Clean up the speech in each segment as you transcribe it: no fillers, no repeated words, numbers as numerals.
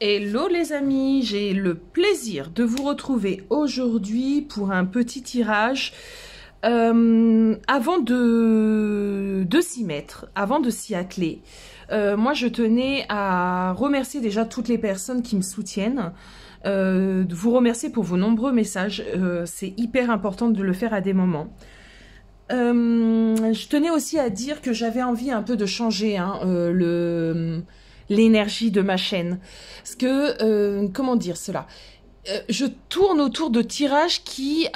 Hello les amis, j'ai le plaisir de vous retrouver aujourd'hui pour un petit tirage. Avant de s'y mettre, avant de s'y atteler, moi je tenais à remercier déjà toutes les personnes qui me soutiennent, de vous remercier pour vos nombreux messages, c'est hyper important de le faire à des moments. Je tenais aussi à dire que j'avais envie un peu de changer l'énergie de ma chaîne. Parce que, comment dire cela? Je tourne autour de tirages qui...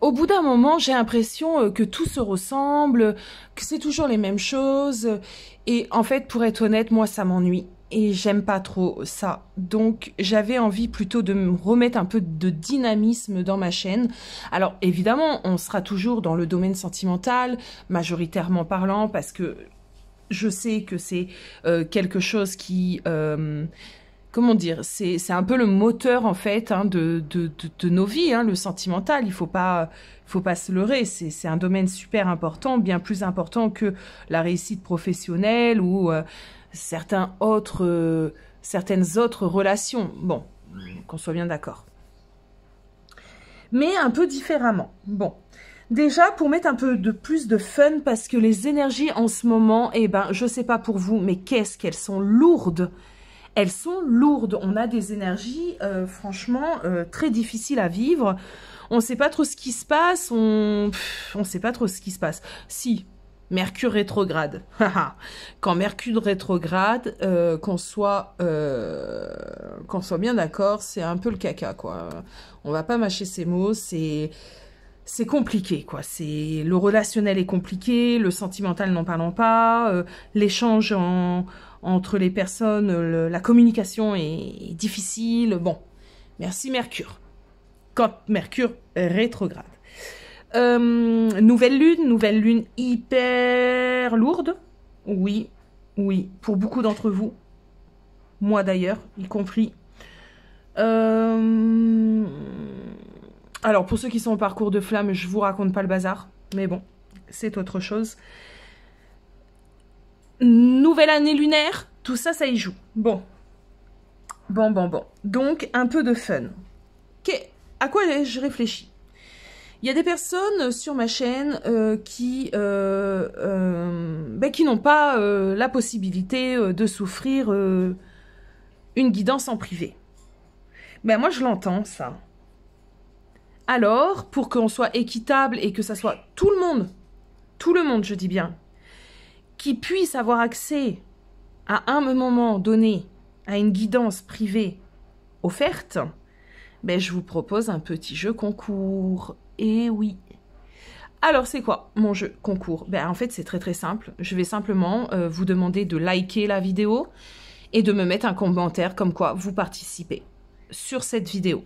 au bout d'un moment, j'ai l'impression que tout se ressemble, que c'est toujours les mêmes choses. Et en fait, pour être honnête, moi, ça m'ennuie. Et j'aime pas trop ça. Donc, j'avais envie plutôt de me remettre un peu de dynamisme dans ma chaîne. Alors, évidemment, on sera toujours dans le domaine sentimental, majoritairement parlant, parce que je sais que c'est quelque chose qui... comment dire, c'est un peu le moteur en fait de nos vies, hein, le sentimental. Il faut pas se leurrer. C'est un domaine super important, bien plus important que la réussite professionnelle ou certaines autres relations. Bon, qu'on soit bien d'accord. Mais un peu différemment. Bon. Déjà, pour mettre un peu de plus de fun, parce que les énergies en ce moment, eh ben, je sais pas pour vous, mais qu'est-ce qu'elles sont lourdes. Elles sont lourdes. On a des énergies, franchement, très difficiles à vivre. On ne sait pas trop ce qui se passe. On sait pas trop ce qui se passe. Si, Mercure rétrograde. Quand Mercure rétrograde, qu'on soit bien d'accord, c'est un peu le caca, quoi. On va pas mâcher ces mots, c'est compliqué, quoi. Le relationnel est compliqué, le sentimental n'en parlons pas, l'échange entre les personnes, la communication est difficile. Bon, merci Mercure. Quand Mercure rétrograde. Nouvelle lune hyper lourde. Oui, oui, pour beaucoup d'entre vous. Moi d'ailleurs, y compris. Alors, pour ceux qui sont au parcours de flamme, je vous raconte pas le bazar. Mais bon, c'est autre chose. Nouvelle année lunaire, tout ça, ça y joue. Bon. Donc, un peu de fun. À quoi je réfléchis? Il y a des personnes sur ma chaîne qui n'ont pas la possibilité de s'offrir une guidance en privé. Ben, moi, je l'entends, ça. Alors, pour qu'on soit équitable et que ça soit tout le monde, je dis bien, qui puisse avoir accès à un moment donné à une guidance privée offerte, ben je vous propose un petit jeu concours. Et oui. Alors, c'est quoi mon jeu concours? Ben en fait, c'est très très simple. Je vais simplement vous demander de liker la vidéo et de me mettre un commentaire comme quoi vous participez sur cette vidéo.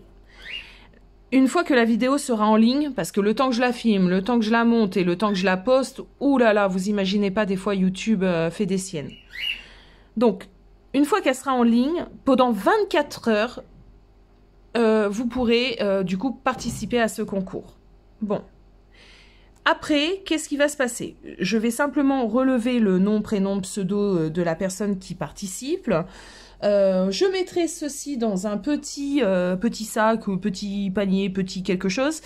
Une fois que la vidéo sera en ligne, parce que le temps que je la filme, le temps que je la monte et le temps que je la poste, oulala, vous imaginez pas, des fois YouTube fait des siennes. Donc, une fois qu'elle sera en ligne, pendant 24 heures, vous pourrez du coup participer à ce concours. Bon. Après, qu'est-ce qui va se passer? Je vais simplement relever le nom, prénom, pseudo de la personne qui participe. Je mettrai ceci dans un petit sac ou petit panier, petit quelque chose.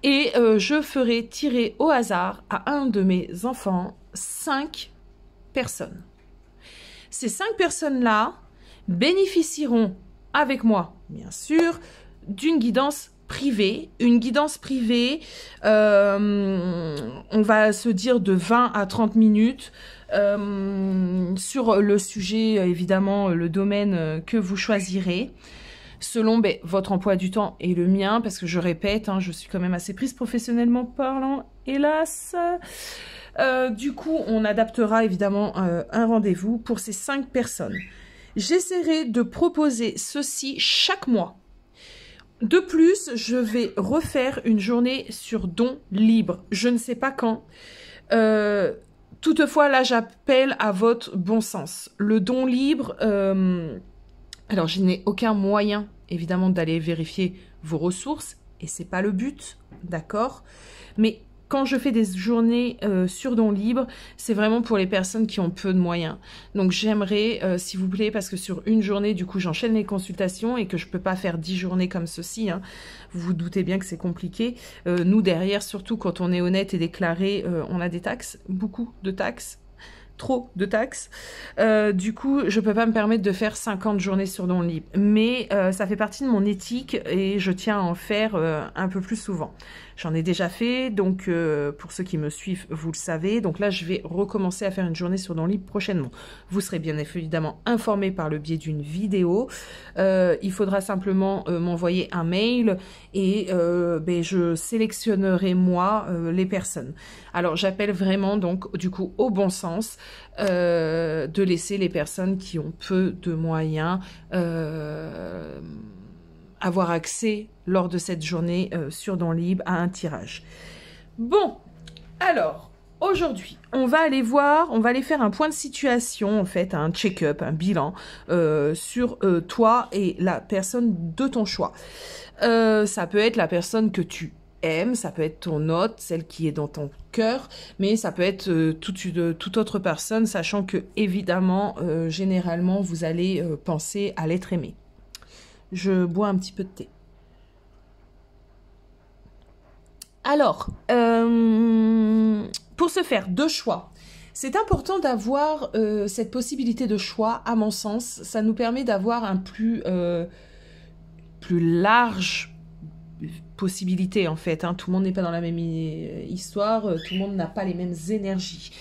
Et je ferai tirer au hasard à un de mes enfants 5 personnes. Ces 5 personnes-là bénéficieront avec moi, bien sûr, d'une guidance privée. Une guidance privée, on va se dire de 20 à 30 minutes. Sur le sujet, évidemment, le domaine que vous choisirez, selon votre emploi du temps et le mien, parce que je répète, hein, je suis quand même assez prise professionnellement parlant, hélas. Du coup, on adaptera évidemment un rendez-vous pour ces 5 personnes. J'essaierai de proposer ceci chaque mois. De plus, je vais refaire une journée sur don libre. Je ne sais pas quand. Toutefois, là, j'appelle à votre bon sens. Le don libre, alors je n'ai aucun moyen, évidemment, d'aller vérifier vos ressources, et c'est pas le but, d'accord? Mais quand je fais des journées sur don libre, c'est vraiment pour les personnes qui ont peu de moyens. Donc j'aimerais, s'il vous plaît, parce que sur une journée, du coup, j'enchaîne les consultations et que je peux pas faire 10 journées comme ceci. Hein. Vous vous doutez bien que c'est compliqué. Nous, derrière, surtout quand on est honnête et déclaré, on a des taxes, beaucoup de taxes. Trop de taxes. Du coup, je peux pas me permettre de faire 50 journées sur don libre. Mais ça fait partie de mon éthique et je tiens à en faire un peu plus souvent. J'en ai déjà fait, donc pour ceux qui me suivent, vous le savez. Donc là, je vais recommencer à faire une journée sur don libre prochainement. Vous serez bien évidemment informés par le biais d'une vidéo. Il faudra simplement m'envoyer un mail et je sélectionnerai moi les personnes. Alors j'appelle vraiment donc du coup au bon sens de laisser les personnes qui ont peu de moyens avoir accès lors de cette journée sur don libre à un tirage. Bon, alors aujourd'hui, on va aller voir, on va aller faire un point de situation, en fait, un check-up, un bilan sur toi et la personne de ton choix. Ça peut être la personne que tu aimes, ça peut être ton hôte, celle qui est dans ton cœur, mais ça peut être toute autre personne, sachant que, évidemment, généralement, vous allez penser à l'être aimé. Je bois un petit peu de thé. Alors, pour se faire deux choix, c'est important d'avoir cette possibilité de choix, à mon sens. Ça nous permet d'avoir un plus large possibilité, en fait. Hein. Tout le monde n'est pas dans la même histoire, tout le monde n'a pas les mêmes énergies.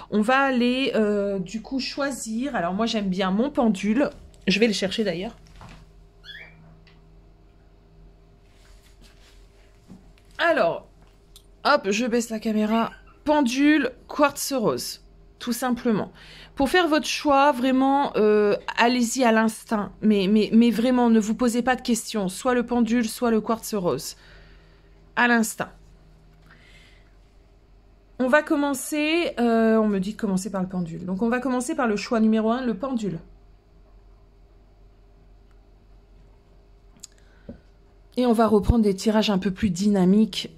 On va aller, du coup, choisir. Alors, moi, j'aime bien mon pendule. Je vais le chercher, d'ailleurs. Alors, hop, je baisse la caméra. Pendule, quartz rose, tout simplement. Pour faire votre choix, vraiment, allez-y à l'instinct. Mais vraiment, ne vous posez pas de questions. Soit le pendule, soit le quartz rose. À l'instinct. On va commencer... on me dit de commencer par le pendule. Donc, on va commencer par le choix numéro 1, le pendule. Et on va reprendre des tirages un peu plus dynamiques.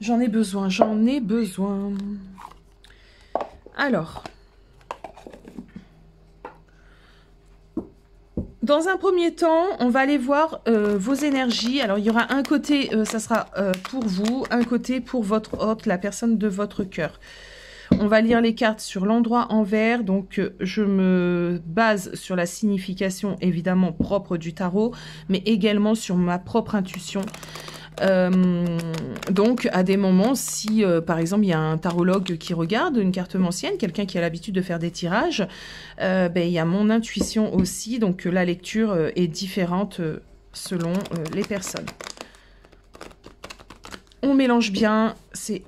J'en ai besoin, j'en ai besoin. Alors, dans un premier temps, on va aller voir vos énergies. Alors, il y aura un côté, ça sera pour vous, un côté pour votre hôte, la personne de votre cœur. On va lire les cartes sur l'endroit en vert, donc je me base sur la signification évidemment propre du tarot, mais également sur ma propre intuition. Donc à des moments, si par exemple il y a un tarologue qui regarde une carte ancienne, quelqu'un qui a l'habitude de faire des tirages, il y a mon intuition aussi, donc la lecture est différente selon les personnes. On mélange bien, c'est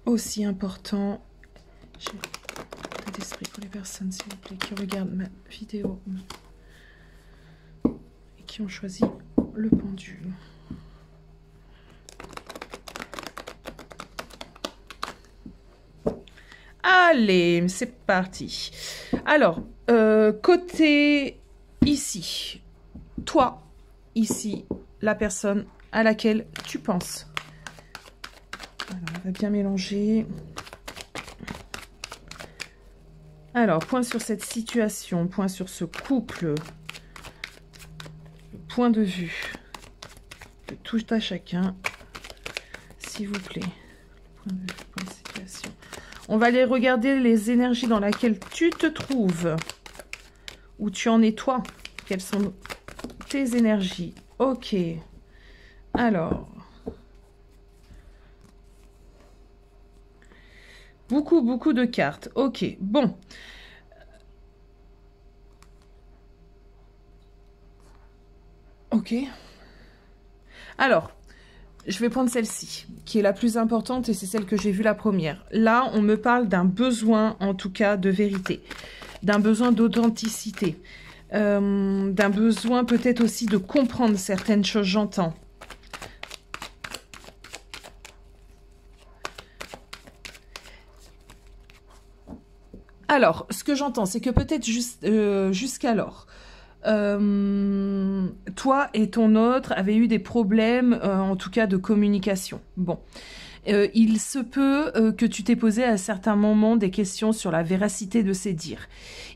aussi important. J'ai un d'esprit pour les personnes, s'il vous plaît, qui regardent ma vidéo et qui ont choisi le pendule. Allez, c'est parti. Alors, côté ici, toi, ici, la personne à laquelle tu penses. Alors, on va bien mélanger. Alors, point sur cette situation, point sur ce couple, le point de vue de tout à chacun, s'il vous plaît. Point de vue, point de situation. On va aller regarder les énergies dans lesquelles tu te trouves, où tu en es toi. Quelles sont tes énergies? Ok. Alors... Beaucoup de cartes. Ok, bon. Ok. Alors, je vais prendre celle-ci, qui est la plus importante et c'est celle que j'ai vue la première. Là, on me parle d'un besoin, en tout cas, de vérité. D'un besoin d'authenticité. D'un besoin peut-être aussi de comprendre certaines choses, j'entends. Alors, ce que j'entends, c'est que peut-être jusqu'alors, toi et ton autre avez eu des problèmes, en tout cas de communication. Bon. Il se peut que tu t'aies posé à certains moments des questions sur la véracité de ces dires.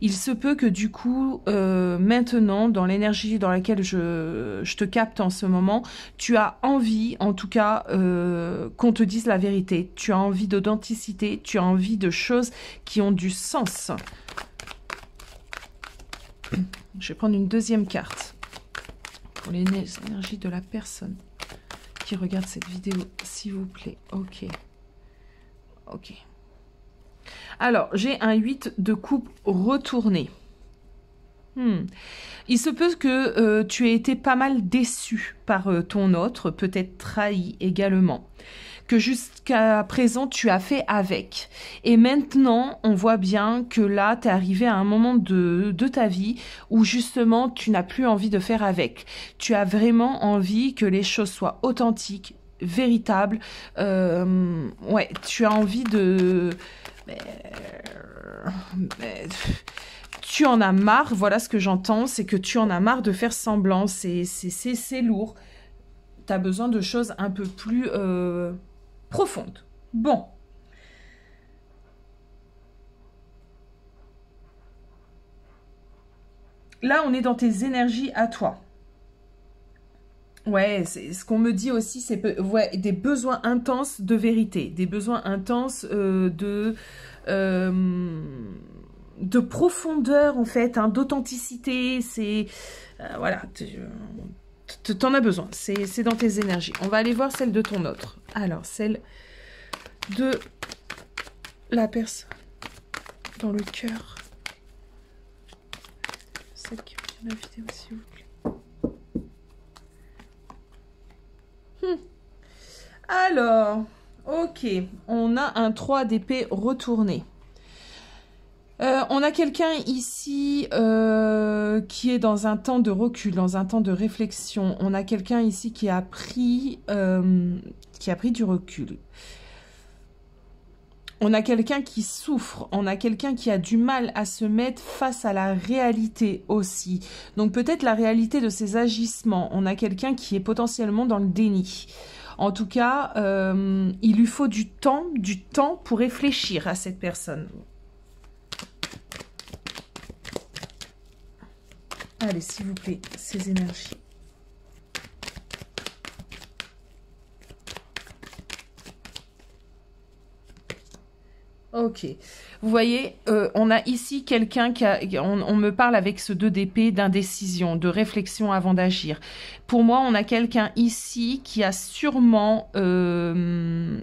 Il se peut que du coup, maintenant, dans l'énergie dans laquelle je te capte en ce moment, tu as envie, en tout cas, qu'on te dise la vérité. Tu as envie d'authenticité, tu as envie de choses qui ont du sens. Je vais prendre une deuxième carte pour les énergies de la personne qui regarde cette vidéo, s'il vous plaît. Ok. Ok. Alors, j'ai un 8 de coupe retourné. Il se peut que tu aies été pas mal déçu par ton autre, peut-être trahi également, que jusqu'à présent tu as fait avec. Et maintenant, on voit bien que là, tu es arrivé à un moment de ta vie où justement, tu n'as plus envie de faire avec. Tu as vraiment envie que les choses soient authentiques, véritables. Ouais, tu as envie de... tu en as marre, voilà ce que j'entends, c'est que tu en as marre de faire semblant, c'est lourd. Tu as besoin de choses un peu plus profondes. Bon. Là, on est dans tes énergies à toi. Ouais, c'est ce qu'on me dit aussi, c'est ouais, des besoins intenses de vérité, des besoins intenses de profondeur en fait, hein, d'authenticité. C'est voilà, t'en as besoin. C'est dans tes énergies. On va aller voir celle de ton autre. Alors, celle de la personne dans le cœur. Celle qui regarde la vidéo, s'il vous plaît. Alors, ok, on a un 3 d'épée retourné. On a quelqu'un ici qui est dans un temps de recul, dans un temps de réflexion. On a quelqu'un ici qui a pris du recul. On a quelqu'un qui souffre, on a quelqu'un qui a du mal à se mettre face à la réalité aussi. Donc peut-être la réalité de ses agissements. On a quelqu'un qui est potentiellement dans le déni. En tout cas, il lui faut du temps pour réfléchir à cette personne. Allez, s'il vous plaît, ces énergies. Ok. Vous voyez, on a ici quelqu'un qui a... On me parle avec ce 2 d'épée d'indécision, de réflexion avant d'agir. Pour moi, on a quelqu'un ici qui a sûrement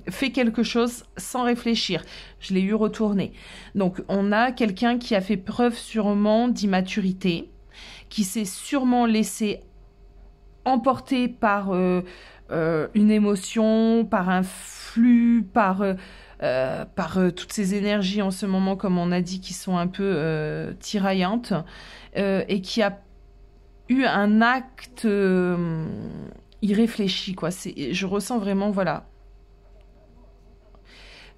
fait quelque chose sans réfléchir. Je l'ai eu retourné. Donc, on a quelqu'un qui a fait preuve sûrement d'immaturité, qui s'est sûrement laissé emporter par une émotion, par un flux, par toutes ces énergies en ce moment, comme on a dit, qui sont un peu tiraillantes, et qui a eu un acte irréfléchi, quoi. Je ressens vraiment, voilà.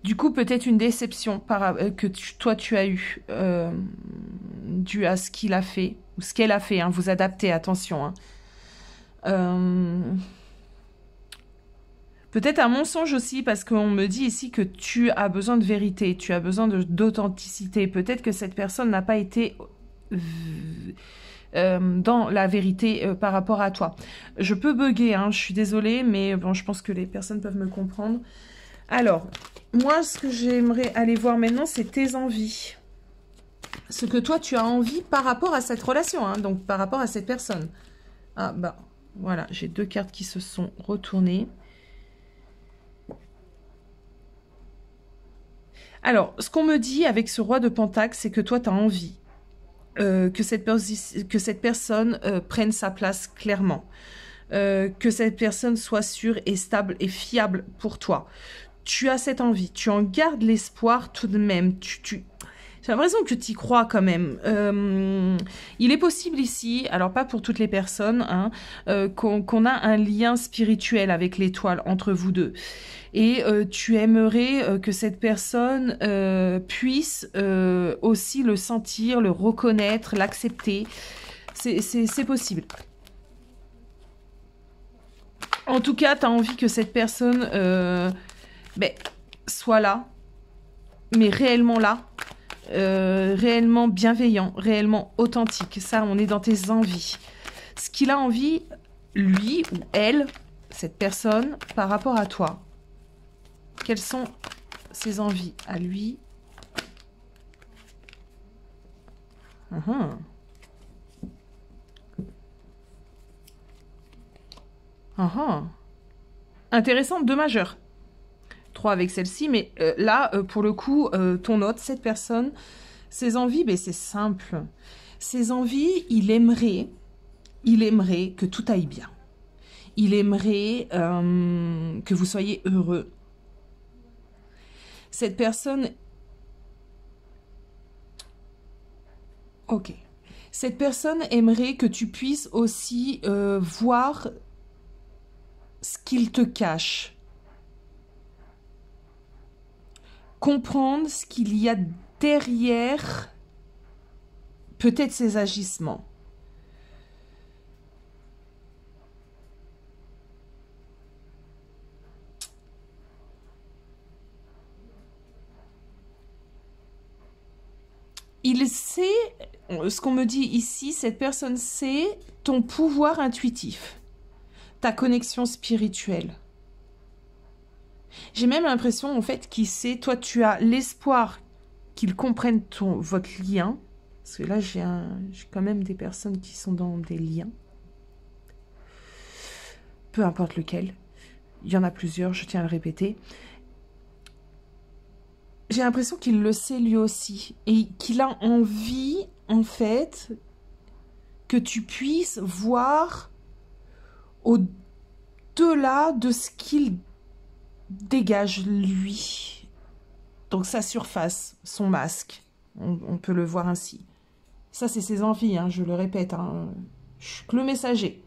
Du coup, peut-être une déception que toi, tu as eu, dû à ce qu'il a fait, ou ce qu'elle a fait, hein, vous adaptez, attention, hein. Peut-être un mensonge aussi, parce qu'on me dit ici que tu as besoin de vérité, tu as besoin d'authenticité. Peut-être que cette personne n'a pas été dans la vérité par rapport à toi. Je peux bugger, hein, je suis désolée, mais bon, je pense que les personnes peuvent me comprendre. Alors, moi, ce que j'aimerais aller voir maintenant, c'est tes envies. Ce que toi, tu as envie par rapport à cette relation, hein, donc par rapport à cette personne. Ah, bah, voilà, j'ai 2 cartes qui se sont retournées. Alors, ce qu'on me dit avec ce roi de Pentacle, c'est que toi, tu as envie que cette personne prenne sa place clairement. Que cette personne soit sûre et stable et fiable pour toi. Tu as cette envie, tu en gardes l'espoir tout de même. J'ai l'impression que tu y crois quand même. Il est possible ici, alors pas pour toutes les personnes, hein, qu'on a un lien spirituel avec l'étoile entre vous deux. Et tu aimerais que cette personne puisse aussi le sentir, le reconnaître, l'accepter. C'est possible. En tout cas, tu as envie que cette personne soit là, mais réellement là, réellement bienveillant, réellement authentique. Ça, on est dans tes envies. Ce qu'il a envie, lui ou elle, cette personne, par rapport à toi. Quelles sont ses envies à lui? Intéressant, 2 majeurs. 3 avec celle-ci, mais là, pour le coup, ton hôte, cette personne, ses envies, c'est simple. Ses envies, il aimerait que tout aille bien. Il aimerait que vous soyez heureux. Cette personne... Ok. Cette personne aimerait que tu puisses aussi voir ce qu'il te cache. Comprendre ce qu'il y a derrière peut-être ses agissements. Il sait, ce qu'on me dit ici, cette personne sait ton pouvoir intuitif. Ta connexion spirituelle. J'ai même l'impression, en fait, qu'il sait, toi, tu as l'espoir qu'il comprenne votre lien. Parce que là, j'ai quand même des personnes qui sont dans des liens. Peu importe lequel. Il y en a plusieurs, je tiens à le répéter. J'ai l'impression qu'il le sait lui aussi. Et qu'il a envie, en fait, que tu puisses voir au-delà de ce qu'il dégage lui. Donc sa surface, son masque, on peut le voir ainsi. Ça c'est ses envies, hein, je le répète, hein. Je suis que le messager.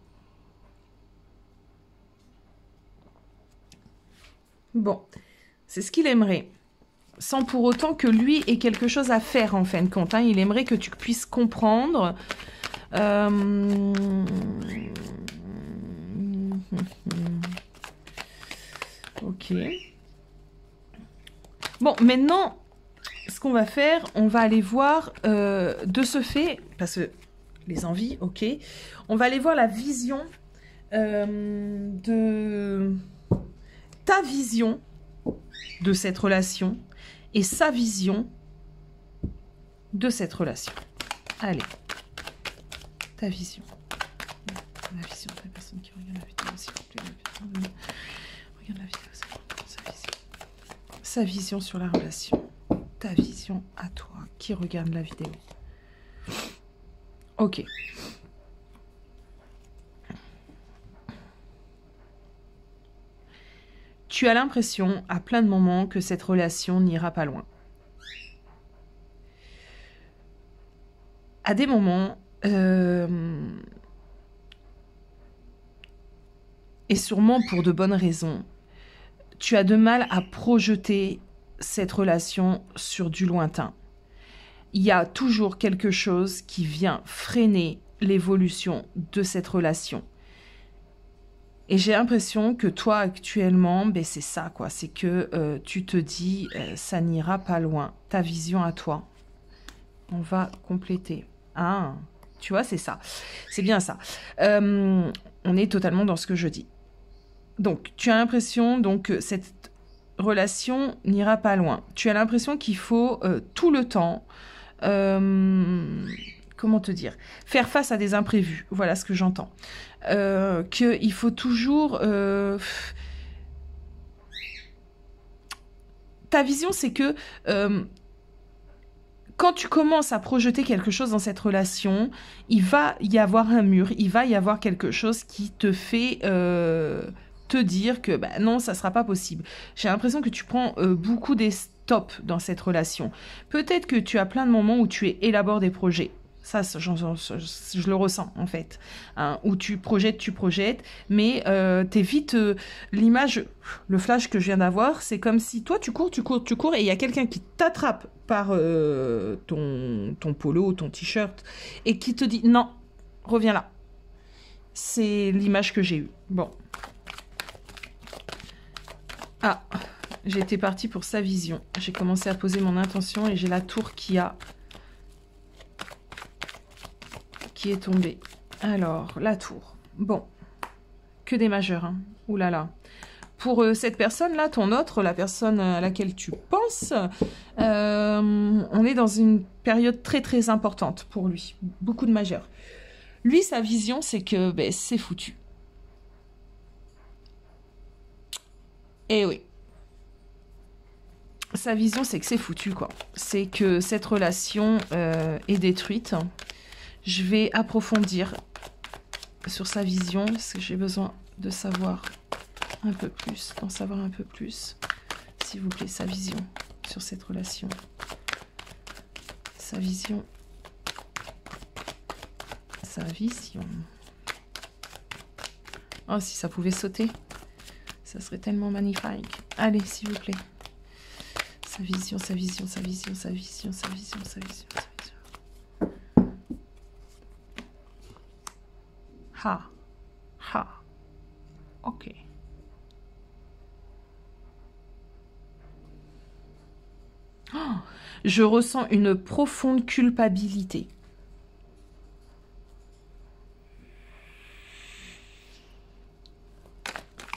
Bon, c'est ce qu'il aimerait, sans pour autant que lui ait quelque chose à faire en fin de compte, hein. Il aimerait que tu puisses comprendre. Ok. Bon, maintenant, ce qu'on va faire, on va aller voir de ce fait, parce que les envies, ok, on va aller voir la vision de ta vision de cette relation et sa vision de cette relation. Allez, ta vision. La vision de la personne qui regarde la vidéo, s'il vous plaît. Regarde la vidéo, sa vision. Sa vision sur la relation. Ta vision à toi qui regarde la vidéo. Ok. Tu as l'impression à plein de moments que cette relation n'ira pas loin. À des moments, et sûrement pour de bonnes raisons, tu as de mal à projeter cette relation sur du lointain. Il y a toujours quelque chose qui vient freiner l'évolution de cette relation. Et j'ai l'impression que toi, actuellement, c'est ça, quoi. C'est que tu te dis, ça n'ira pas loin. Ta vision à toi. On va compléter. Ah, tu vois, c'est ça. C'est bien ça. On est totalement dans ce que je dis. Donc, tu as l'impression que cette relation n'ira pas loin. Tu as l'impression qu'il faut tout le temps... comment te dire, faire face à des imprévus, voilà ce que j'entends. Qu'il faut toujours... Ta vision, c'est que quand tu commences à projeter quelque chose dans cette relation, il va y avoir un mur, il va y avoir quelque chose qui te fait te dire que non, ça ne sera pas possible. J'ai l'impression que tu prends beaucoup des stops dans cette relation. Peut-être que tu as plein de moments où tu élabores des projets. Ça, je le ressens, en fait. Hein, où tu projettes, mais t'évites l'image, le flash que je viens d'avoir, c'est comme si toi, tu cours, et il y a quelqu'un qui t'attrape par ton polo ou ton t-shirt et qui te dit « Non, reviens là. C'est l'image que j'ai eue. Bon. Ah, j'étais partie pour sa vision. J'ai commencé à poser mon intention et j'ai la tour qui est tombée. Alors, la tour. Bon. Que des majeurs, hein. Ouh là là. Pour cette personne-là, ton autre, la personne à laquelle tu penses, on est dans une période très très importante pour lui. Beaucoup de majeurs. Lui, sa vision, c'est que ben, c'est foutu. Eh oui. Sa vision, c'est que c'est foutu, quoi. C'est que cette relation est détruite. Je vais approfondir sur sa vision, parce que j'ai besoin de savoir un peu plus, d'en savoir un peu plus. S'il vous plaît, sa vision sur cette relation. Sa vision. Sa vision. Oh, si ça pouvait sauter, ça serait tellement magnifique. Allez, s'il vous plaît. Sa vision, sa vision, sa vision, sa vision, sa vision, sa vision, sa vision. Ha. Ha. Ok. Oh, je ressens une profonde culpabilité.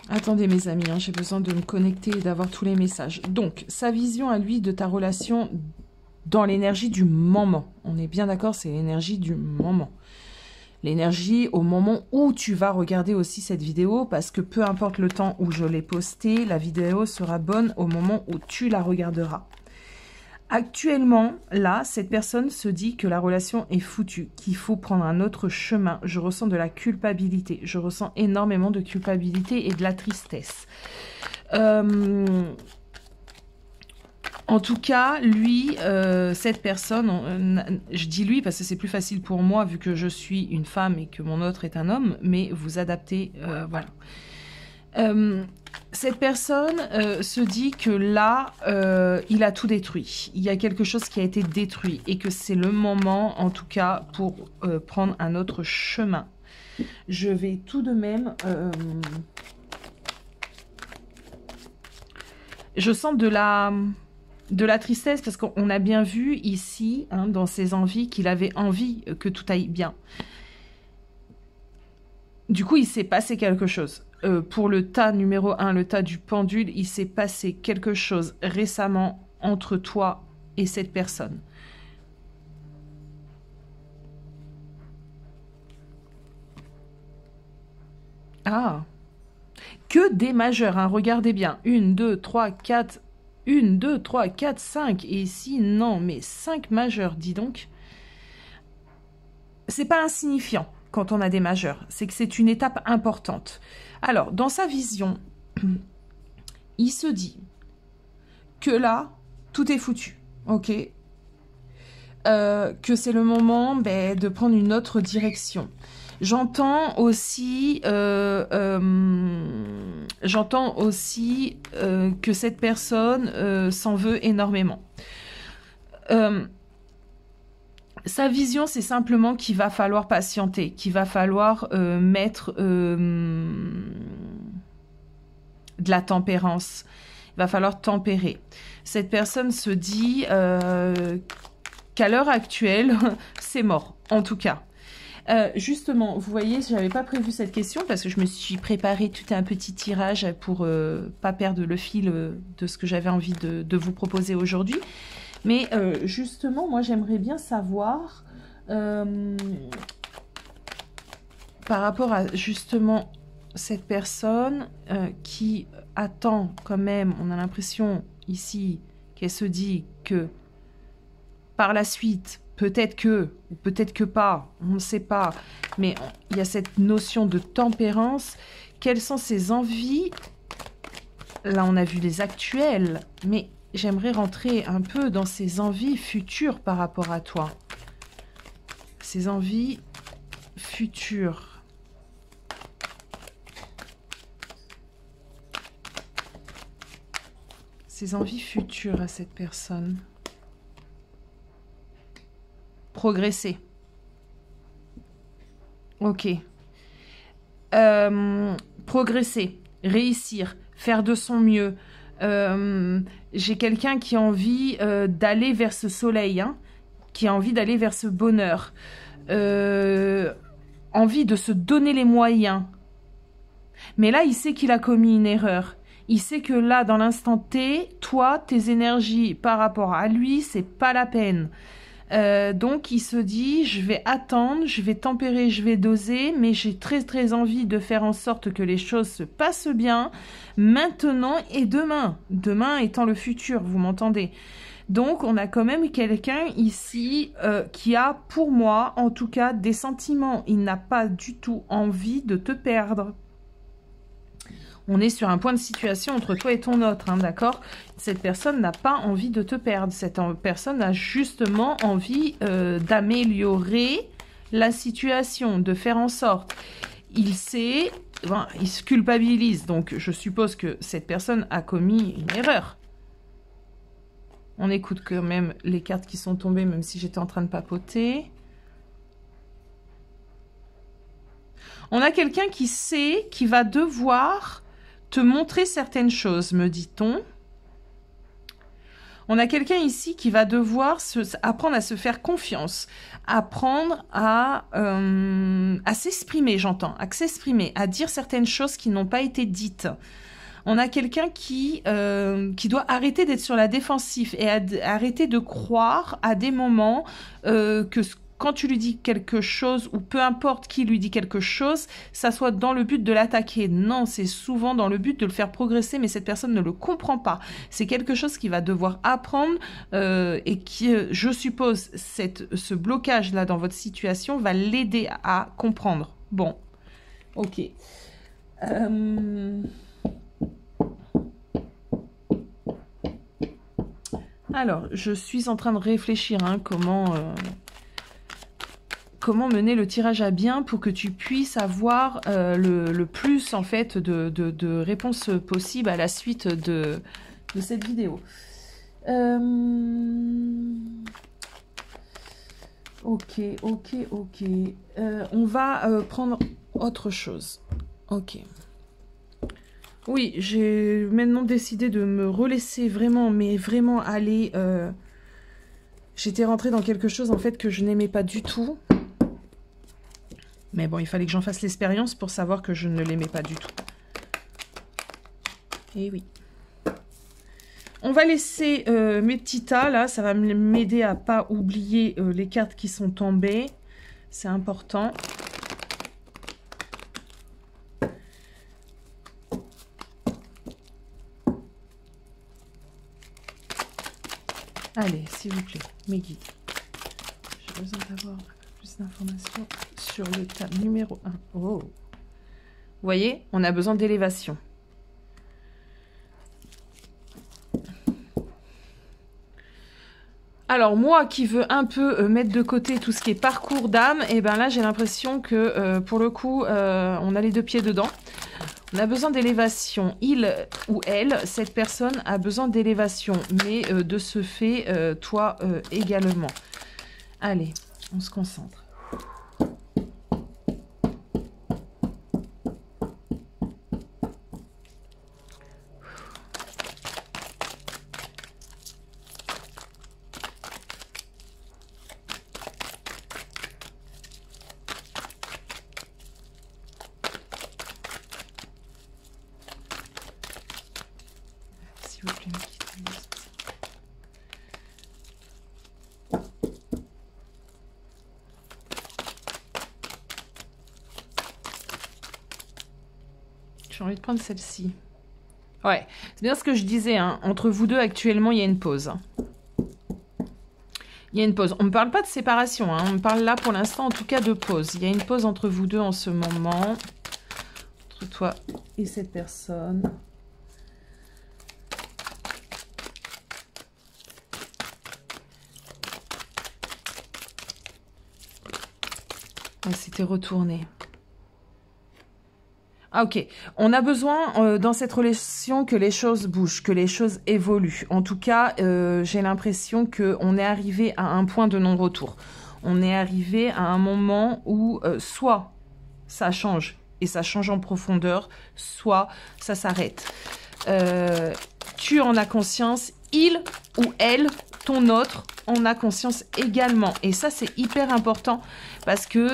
Attendez mes amis, hein, j'ai besoin de me connecter et d'avoir tous les messages. Donc, sa vision à lui de ta relation dans l'énergie du moment. On est bien d'accord, c'est l'énergie du moment. L'énergie au moment où tu vas regarder aussi cette vidéo, parce que peu importe le temps où je l'ai postée, la vidéo sera bonne au moment où tu la regarderas. Actuellement, là, cette personne se dit que la relation est foutue, qu'il faut prendre un autre chemin. Je ressens de la culpabilité. Je ressens énormément de culpabilité et de la tristesse. En tout cas, lui, cette personne, je dis lui parce que c'est plus facile pour moi vu que je suis une femme et que mon autre est un homme, mais vous adaptez, voilà. Cette personne se dit que là, il a tout détruit. Il y a quelque chose qui a été détruit et que c'est le moment, en tout cas, pour prendre un autre chemin. Je vais tout de même... je sens de la tristesse parce qu'on a bien vu ici, hein, dans ses envies, qu'il avait envie que tout aille bien. Du coup, il s'est passé quelque chose. Pour le tas numéro 1, le tas du pendule, il s'est passé quelque chose récemment entre toi et cette personne. Ah, que des majeurs, hein, regardez bien. 1, 2, 3, 4, 1, 2, 3, 4, 5. Et ici, non, mais 5 majeurs, dis donc. C'est pas insignifiant quand on a des majeurs. C'est que c'est une étape importante. Alors, dans sa vision, il se dit que là, tout est foutu, ok, que c'est le moment de prendre une autre direction. J'entends aussi, que cette personne s'en veut énormément. Sa vision, c'est simplement qu'il va falloir patienter, qu'il va falloir mettre de la tempérance. Il va falloir tempérer. Cette personne se dit qu'à l'heure actuelle, c'est mort, en tout cas. Justement, vous voyez, je n'avais pas prévu cette question parce que je me suis préparé tout un petit tirage pour pas perdre le fil de ce que j'avais envie de vous proposer aujourd'hui. Mais justement, moi, j'aimerais bien savoir par rapport à justement cette personne qui attend quand même, on a l'impression ici qu'elle se dit que par la suite, peut-être que, ou peut-être que pas, on ne sait pas, mais il y a cette notion de tempérance. Quelles sont ses envies? Là, on a vu les actuelles, mais j'aimerais rentrer un peu dans ses envies futures par rapport à toi. Ses envies futures. Ses envies futures à cette personne. Progresser. Ok. Progresser, réussir, faire de son mieux. J'ai quelqu'un qui a envie d'aller vers ce soleil, hein, qui a envie d'aller vers ce bonheur. Envie de se donner les moyens. Mais là, il sait qu'il a commis une erreur. Il sait que là, dans l'instant T, toi, tes énergies par rapport à lui, c'est pas la peine. Donc, il se dit, je vais attendre, je vais tempérer, je vais doser, mais j'ai très très envie de faire en sorte que les choses se passent bien, maintenant et demain. Demain étant le futur, vous m'entendez? Donc, on a quand même quelqu'un ici qui a, pour moi, en tout cas, des sentiments. Il n'a pas du tout envie de te perdre. On est sur un point de situation entre toi et ton autre, hein, d'accord? Cette personne n'a pas envie de te perdre. Cette personne a justement envie d'améliorer la situation, de faire en sorte. Il sait, ben, il se culpabilise. Donc, je suppose que cette personne a commis une erreur. On écoute quand même les cartes qui sont tombées, même si j'étais en train de papoter. On a quelqu'un qui sait qu'il va devoir te montrer certaines choses, me dit-on. On a quelqu'un ici qui va devoir apprendre à se faire confiance, apprendre à s'exprimer, j'entends, à s'exprimer, à dire certaines choses qui n'ont pas été dites. On a quelqu'un qui doit arrêter d'être sur la défensive et arrêter de croire à des moments que quand tu lui dis quelque chose, ou peu importe qui lui dit quelque chose, ça soit dans le but de l'attaquer. Non, c'est souvent dans le but de le faire progresser, mais cette personne ne le comprend pas. C'est quelque chose qu'il va devoir apprendre et qui, je suppose, ce blocage-là dans votre situation va l'aider à comprendre. Bon, ok. Alors, je suis en train de réfléchir, hein, comment mener le tirage à bien pour que tu puisses avoir le plus en fait de réponses possibles à la suite de cette vidéo. Ok. On va prendre autre chose. Ok. Oui, j'ai maintenant décidé de me relaisser vraiment, mais vraiment aller... J'étais rentrée dans quelque chose en fait que je n'aimais pas du tout. Mais bon, il fallait que j'en fasse l'expérience pour savoir que je ne l'aimais pas du tout. Et oui. On va laisser mes petits tas, là. Ça va m'aider à pas oublier les cartes qui sont tombées. C'est important. Allez, s'il vous plaît, mes guides. J'ai besoin d'avoir plus d'informations sur le tas numéro 1. Oh. Vous voyez, on a besoin d'élévation. Alors, moi qui veux un peu mettre de côté tout ce qui est parcours d'âme, et ben là, j'ai l'impression que, pour le coup, on a les deux pieds dedans. On a besoin d'élévation. Il ou elle, cette personne a besoin d'élévation, mais de ce fait, toi également. Allez, on se concentre. J'ai envie de prendre celle-ci. Ouais, c'est bien ce que je disais, hein. Entre vous deux, actuellement, il y a une pause. Il y a une pause. On ne me parle pas de séparation, hein. On me parle là, pour l'instant, en tout cas, de pause. Il y a une pause entre vous deux en ce moment. Entre toi et cette personne. Ah, c'était retourné. Ah, ok. On a besoin dans cette relation que les choses bougent, que les choses évoluent. En tout cas, j'ai l'impression qu'on est arrivé à un point de non-retour. On est arrivé à un moment où soit ça change. Et ça change en profondeur, soit ça s'arrête. Tu en as conscience, il ou elle, ton autre, en a conscience également. Et ça, c'est hyper important parce que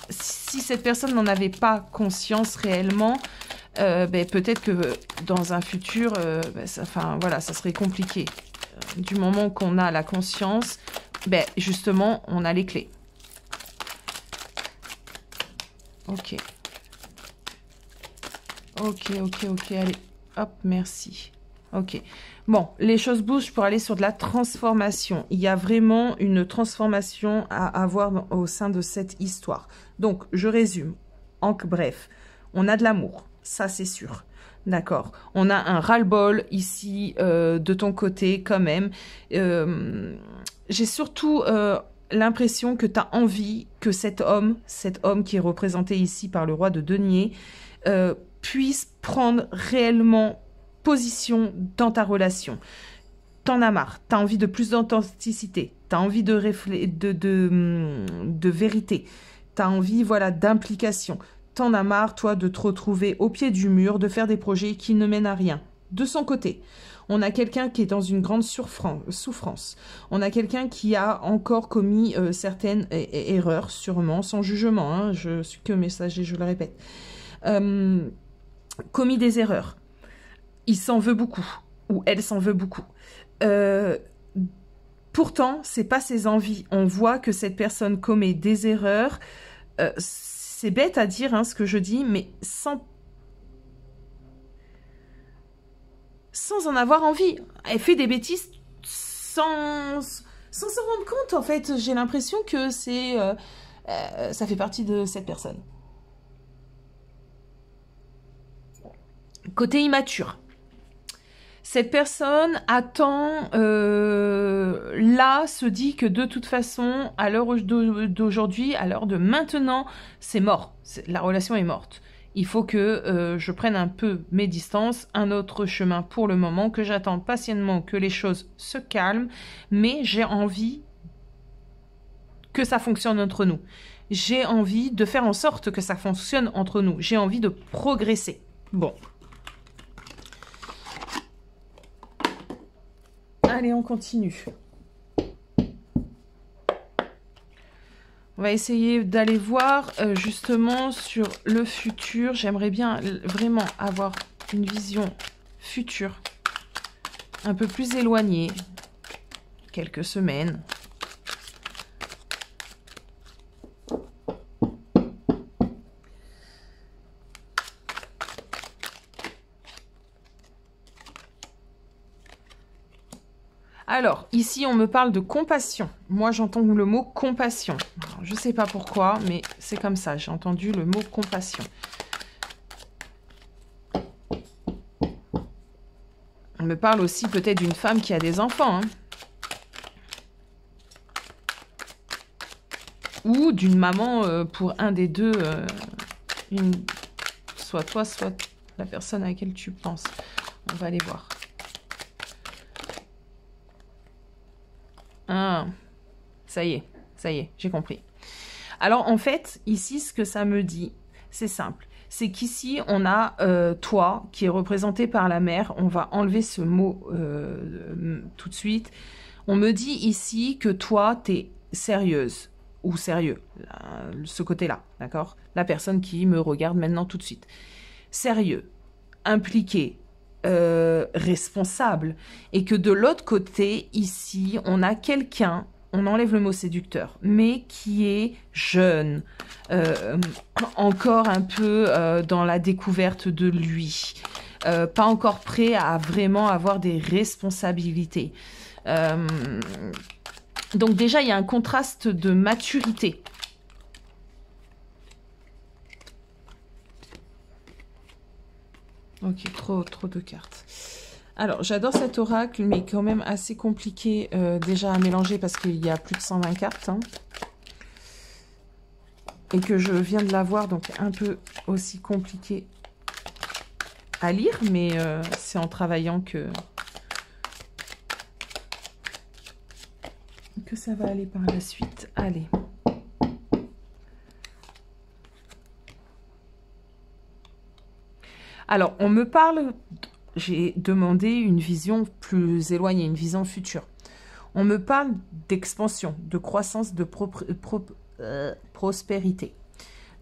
si cette personne n'en avait pas conscience réellement, peut-être que dans un futur, ça serait compliqué. Du moment qu'on a la conscience, justement, on a les clés. Ok. Ok, allez. Hop, merci. Ok. Bon, les choses bougent pour aller sur de la transformation. Il y a vraiment une transformation à avoir au sein de cette histoire. Donc, je résume. Bref, on a de l'amour. Ça, c'est sûr. D'accord. On a un ras-le-bol ici de ton côté quand même. J'ai surtout... l'impression que tu as envie que cet homme qui est représenté ici par le roi de denier, puisse prendre réellement position dans ta relation. T'en as marre, t'as envie de plus d'authenticité, t'as envie de vérité, t'as envie d'implication. T'en as marre, toi, de te retrouver au pied du mur, de faire des projets qui ne mènent à rien. De son côté, on a quelqu'un qui est dans une grande souffrance. On a quelqu'un qui a encore commis certaines erreurs, sûrement, sans jugement. Hein, je suis que messager, je le répète. Commis des erreurs. Il s'en veut beaucoup. Ou elle s'en veut beaucoup. Pourtant, c'est pas ses envies. On voit que cette personne commet des erreurs. C'est bête à dire ce que je dis, mais sans en avoir envie. Elle fait des bêtises sans s'en rendre compte, en fait. J'ai l'impression que ça fait partie de cette personne. Côté immature. Cette personne attend, là, se dit que de toute façon, à l'heure d'aujourd'hui, à l'heure de maintenant, c'est mort. La relation est morte. Il faut que je prenne un peu mes distances, un autre chemin pour le moment, que j'attende patiemment que les choses se calment, mais j'ai envie que ça fonctionne entre nous. J'ai envie de faire en sorte que ça fonctionne entre nous. J'ai envie de progresser. Bon. Allez, on continue. On va essayer d'aller voir justement sur le futur. J'aimerais bien vraiment avoir une vision future, un peu plus éloignée, quelques semaines. Alors, ici, on me parle de compassion. Moi, j'entends le mot compassion. Alors, je ne sais pas pourquoi, mais c'est comme ça. J'ai entendu le mot compassion. On me parle aussi peut-être d'une femme qui a des enfants. Ou d'une maman pour un des deux. Soit toi, soit la personne à laquelle tu penses. On va aller voir. Ah, ça y est, j'ai compris. Alors, en fait, ici, ce que ça me dit, c'est simple. C'est qu'ici, on a toi, qui est représenté par la mère. On va enlever ce mot tout de suite. On me dit ici que toi, t'es sérieuse ou sérieux. Ce côté-là, d'accord? La personne qui me regarde maintenant tout de suite. Sérieux, impliqué, responsable, et que de l'autre côté, ici, on a quelqu'un, on enlève le mot séducteur, mais qui est jeune, encore un peu dans la découverte de lui, pas encore prêt à vraiment avoir des responsabilités. Donc déjà, il y a un contraste de maturité. Ok, trop de cartes. Alors, j'adore cet oracle, mais quand même assez compliqué déjà à mélanger parce qu'il y a plus de 120 cartes. Et que je viens de l'avoir, donc un peu aussi compliqué à lire, mais c'est en travaillant que ça va aller par la suite. Allez. Alors, on me parle, j'ai demandé une vision plus éloignée, une vision future. On me parle d'expansion, de croissance, de prospérité.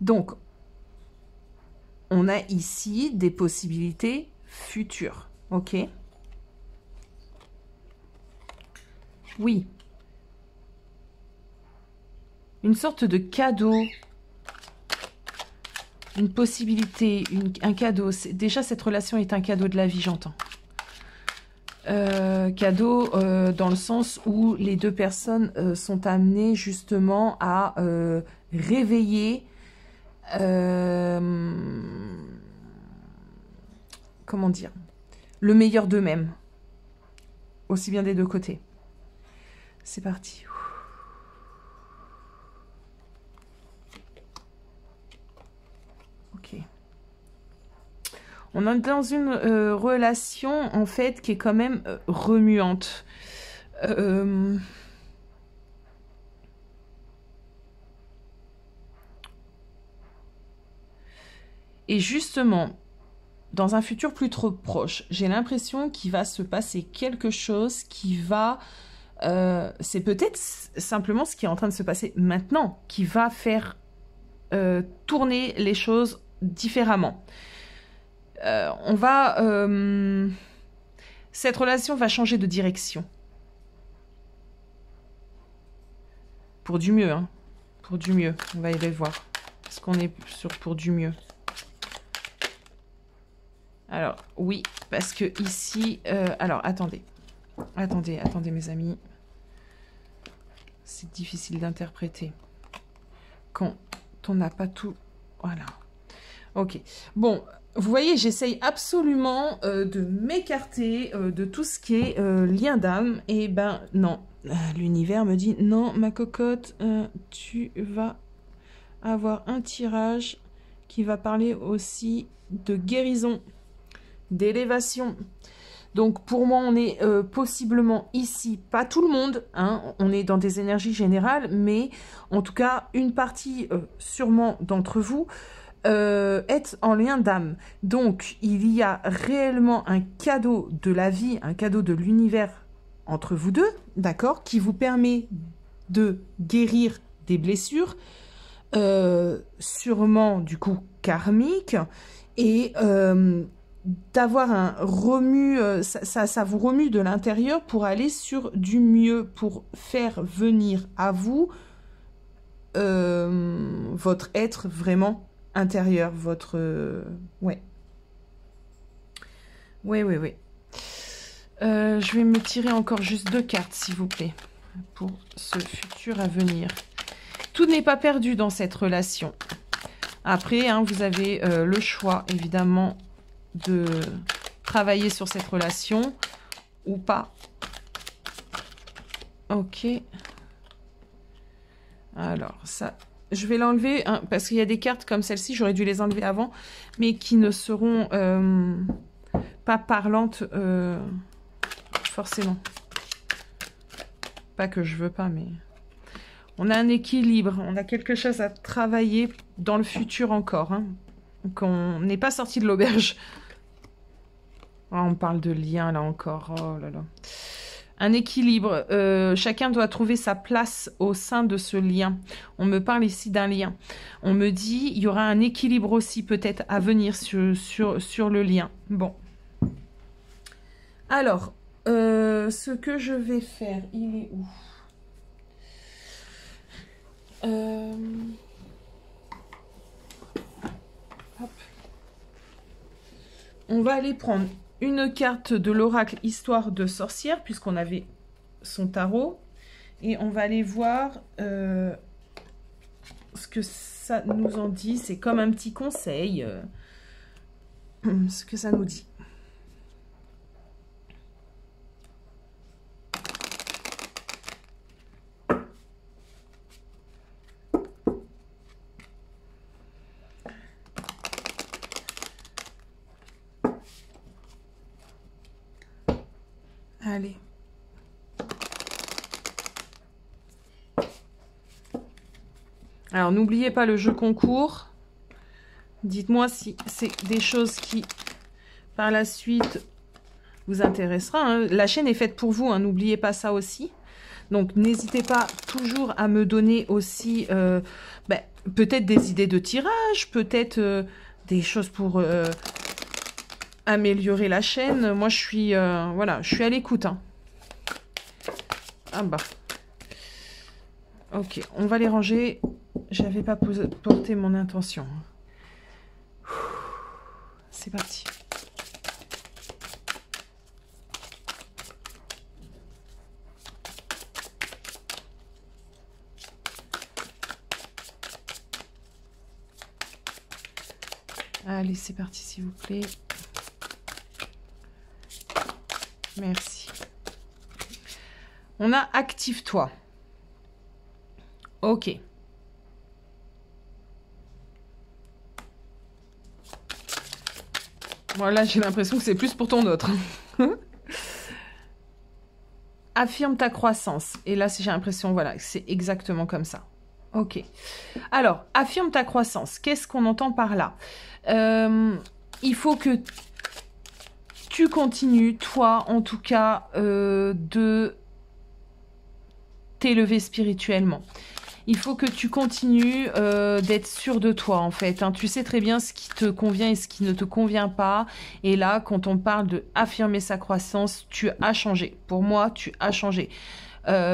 Donc, on a ici des possibilités futures, ok? Oui. Une sorte de cadeau, une possibilité, un cadeau. Déjà, cette relation est un cadeau de la vie, j'entends. Cadeau dans le sens où les deux personnes sont amenées justement à réveiller, comment dire, le meilleur d'eux-mêmes, aussi bien des deux côtés. C'est parti. Ok. On est dans une relation, en fait, qui est quand même remuante. Et justement, dans un futur plus trop proche, j'ai l'impression qu'il va se passer quelque chose qui va... c'est peut-être simplement ce qui est en train de se passer maintenant, qui va faire tourner les choses différemment. Cette relation va changer de direction. Pour du mieux, hein. Pour du mieux. On va y aller voir. Est-ce qu'on est sur pour du mieux? Alors, oui, parce que ici... alors, attendez. Attendez, mes amis. C'est difficile d'interpréter. Quand on n'a pas tout... Voilà. Ok. Bon... Vous voyez, j'essaye absolument de m'écarter de tout ce qui est lien d'âme. Et ben non, l'univers me dit non, ma cocotte, tu vas avoir un tirage qui va parler aussi de guérison, d'élévation. Donc pour moi, on est possiblement ici, pas tout le monde, hein, on est dans des énergies générales, mais en tout cas, une partie sûrement d'entre vous est en lien d'âme. Donc, il y a réellement un cadeau de la vie, un cadeau de l'univers entre vous deux, d'accord, qui vous permet de guérir des blessures, sûrement du coup karmiques, et d'avoir un remue, ça vous remue de l'intérieur pour aller sur du mieux, pour faire venir à vous votre être vraiment intérieur, votre... ouais. Oui. Je vais me tirer encore juste 2 cartes, s'il vous plaît, pour ce futur à venir. Tout n'est pas perdu dans cette relation. Après, hein, vous avez le choix, évidemment, de travailler sur cette relation ou pas. Ok. Alors, ça... Je vais l'enlever, hein, parce qu'il y a des cartes comme celle-ci, j'aurais dû les enlever avant, mais qui ne seront pas parlantes forcément. Pas que je veux pas, mais... On a un équilibre, on a quelque chose à travailler dans le futur encore. Hein. Donc on n'est pas sorti de l'auberge. Oh, on parle de lien là encore, oh là là. Un équilibre, chacun doit trouver sa place au sein de ce lien. On me parle ici d'un lien. On me dit, il y aura un équilibre aussi peut-être à venir sur le lien. Bon. Alors, ce que je vais faire, il est où? Hop. On va aller prendre une carte de l'oracle Histoire de sorcière, puisqu'on avait son tarot. Et on va aller voir ce que ça nous en dit. C'est comme un petit conseil. Ce que ça nous dit. Allez. Alors, n'oubliez pas le jeu concours. Dites-moi si c'est des choses qui par la suite vous intéressera. Hein. La chaîne est faite pour vous, hein, n'oubliez pas ça aussi. Donc n'hésitez pas toujours à me donner aussi peut-être des idées de tirage, peut-être des choses pour améliorer la chaîne. Moi je suis voilà, je suis à l'écoute. Hein. Ah bah. Ok, on va les ranger. J'avais pas porté mon intention. C'est parti. Allez, c'est parti, s'il vous plaît. Merci. On a active-toi. Ok. Voilà, j'ai l'impression que c'est plus pour ton autre. Affirme ta croissance. Et là, j'ai l'impression, voilà, c'est exactement comme ça. Ok. Alors, affirme ta croissance. Qu'est-ce qu'on entend par là? Il faut que tu continues, toi, en tout cas, de t'élever spirituellement. Il faut que tu continues d'être sûr de toi, en fait. Hein. Tu sais très bien ce qui te convient et ce qui ne te convient pas. Et là, quand on parle de affirmer sa croissance, tu as changé. Pour moi, tu as changé.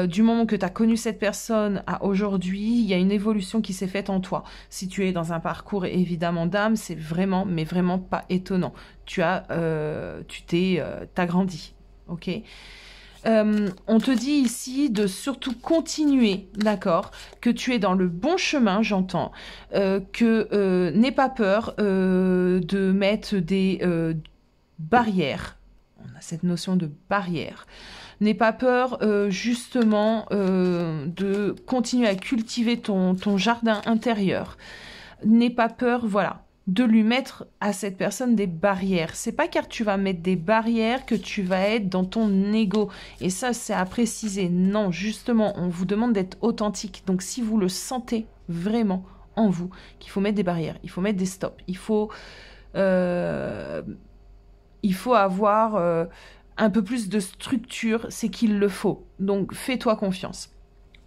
Du moment que tu as connu cette personne à aujourd'hui, il y a une évolution qui s'est faite en toi. Si tu es dans un parcours évidemment d'âme, c'est vraiment, mais vraiment pas étonnant. Tu t'es grandi, ok? On te dit ici de surtout continuer, d'accord? Que tu es dans le bon chemin, j'entends. Que n'aie pas peur de mettre des barrières. On a cette notion de barrière. N'aie pas peur justement de continuer à cultiver ton jardin intérieur. N'aie pas peur, voilà, de lui mettre à cette personne des barrières. C'est pas car tu vas mettre des barrières que tu vas être dans ton ego. Et ça, c'est à préciser. Non, justement, on vous demande d'être authentique. Donc, si vous le sentez vraiment en vous, qu'il faut mettre des barrières, il faut mettre des stops, il faut avoir un peu plus de structure, c'est qu'il le faut. Donc, fais-toi confiance.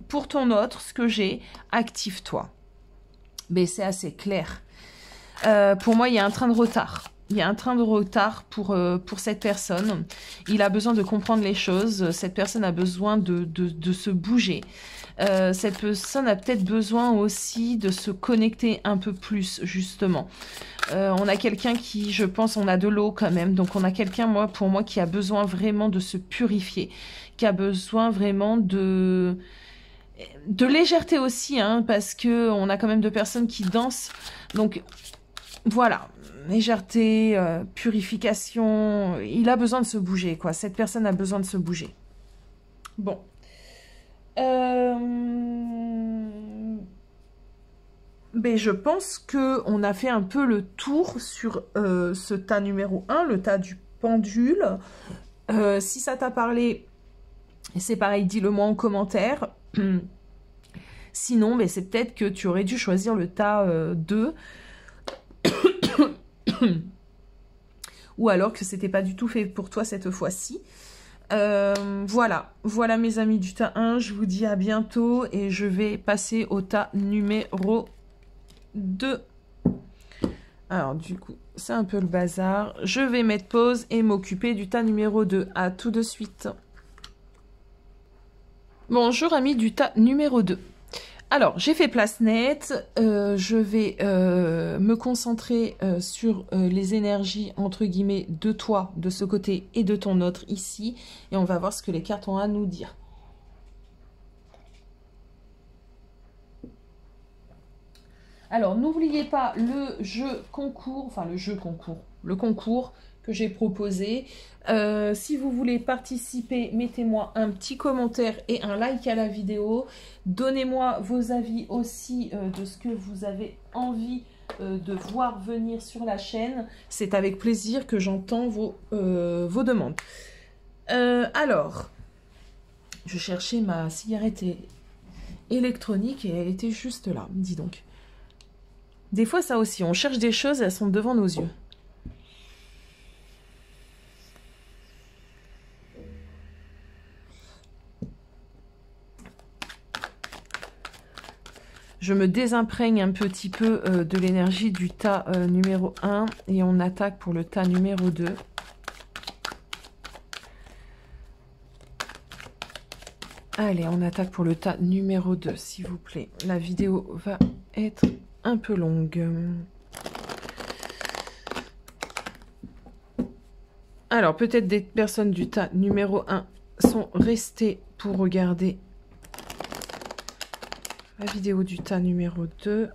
Pour ton autre, ce que j'ai, active-toi. Mais c'est assez clair. Pour moi, il y a un train de retard. Il y a un train de retard pour cette personne. Il a besoin de comprendre les choses. Cette personne a besoin de se bouger. Cette personne a peut-être besoin aussi de se connecter un peu plus, justement. On a quelqu'un qui, je pense, on a de l'eau quand même. Donc, on a quelqu'un, pour moi, qui a besoin vraiment de se purifier. Qui a besoin vraiment de légèreté aussi, hein, parce que on a quand même deux personnes qui dansent. Donc, voilà, légèreté, purification, il a besoin de se bouger, quoi. Cette personne a besoin de se bouger. Bon. Mais je pense qu'on a fait un peu le tour sur ce tas numéro 1, le tas du pendule. Si ça t'a parlé, c'est pareil, dis-le moi en commentaire. Sinon, mais c'est peut-être que tu aurais dû choisir le tas 2. Ou alors que c'était pas du tout fait pour toi cette fois-ci. Voilà mes amis du tas 1, je vous dis à bientôt et je vais passer au tas numéro 2. Alors du coup, c'est un peu le bazar. Je vais mettre pause et m'occuper du tas numéro 2. À tout de suite. Bonjour amis du tas numéro 2. Alors, j'ai fait place nette, je vais me concentrer sur les énergies, entre guillemets, de toi, de ce côté, et de ton autre ici. Et on va voir ce que les cartes ont à nous dire. Alors, n'oubliez pas le jeu concours, le concours que j'ai proposé. Si vous voulez participer, mettez-moi un petit commentaire et un like à la vidéo. Donnez-moi vos avis aussi de ce que vous avez envie de voir venir sur la chaîne. C'est avec plaisir que j'entends vos demandes. Alors, je cherchais ma cigarette électronique et elle était juste là, dis donc. Des fois, ça aussi, on cherche des choses, elles sont devant nos yeux. Je me désimprègne un petit peu de l'énergie du tas numéro 1 et on attaque pour le tas numéro 2. Allez, on attaque pour le tas numéro 2, s'il vous plaît. La vidéo va être un peu longue. Alors, peut-être des personnes du tas numéro 1 sont restées pour regarder la vidéo du tas numéro 2.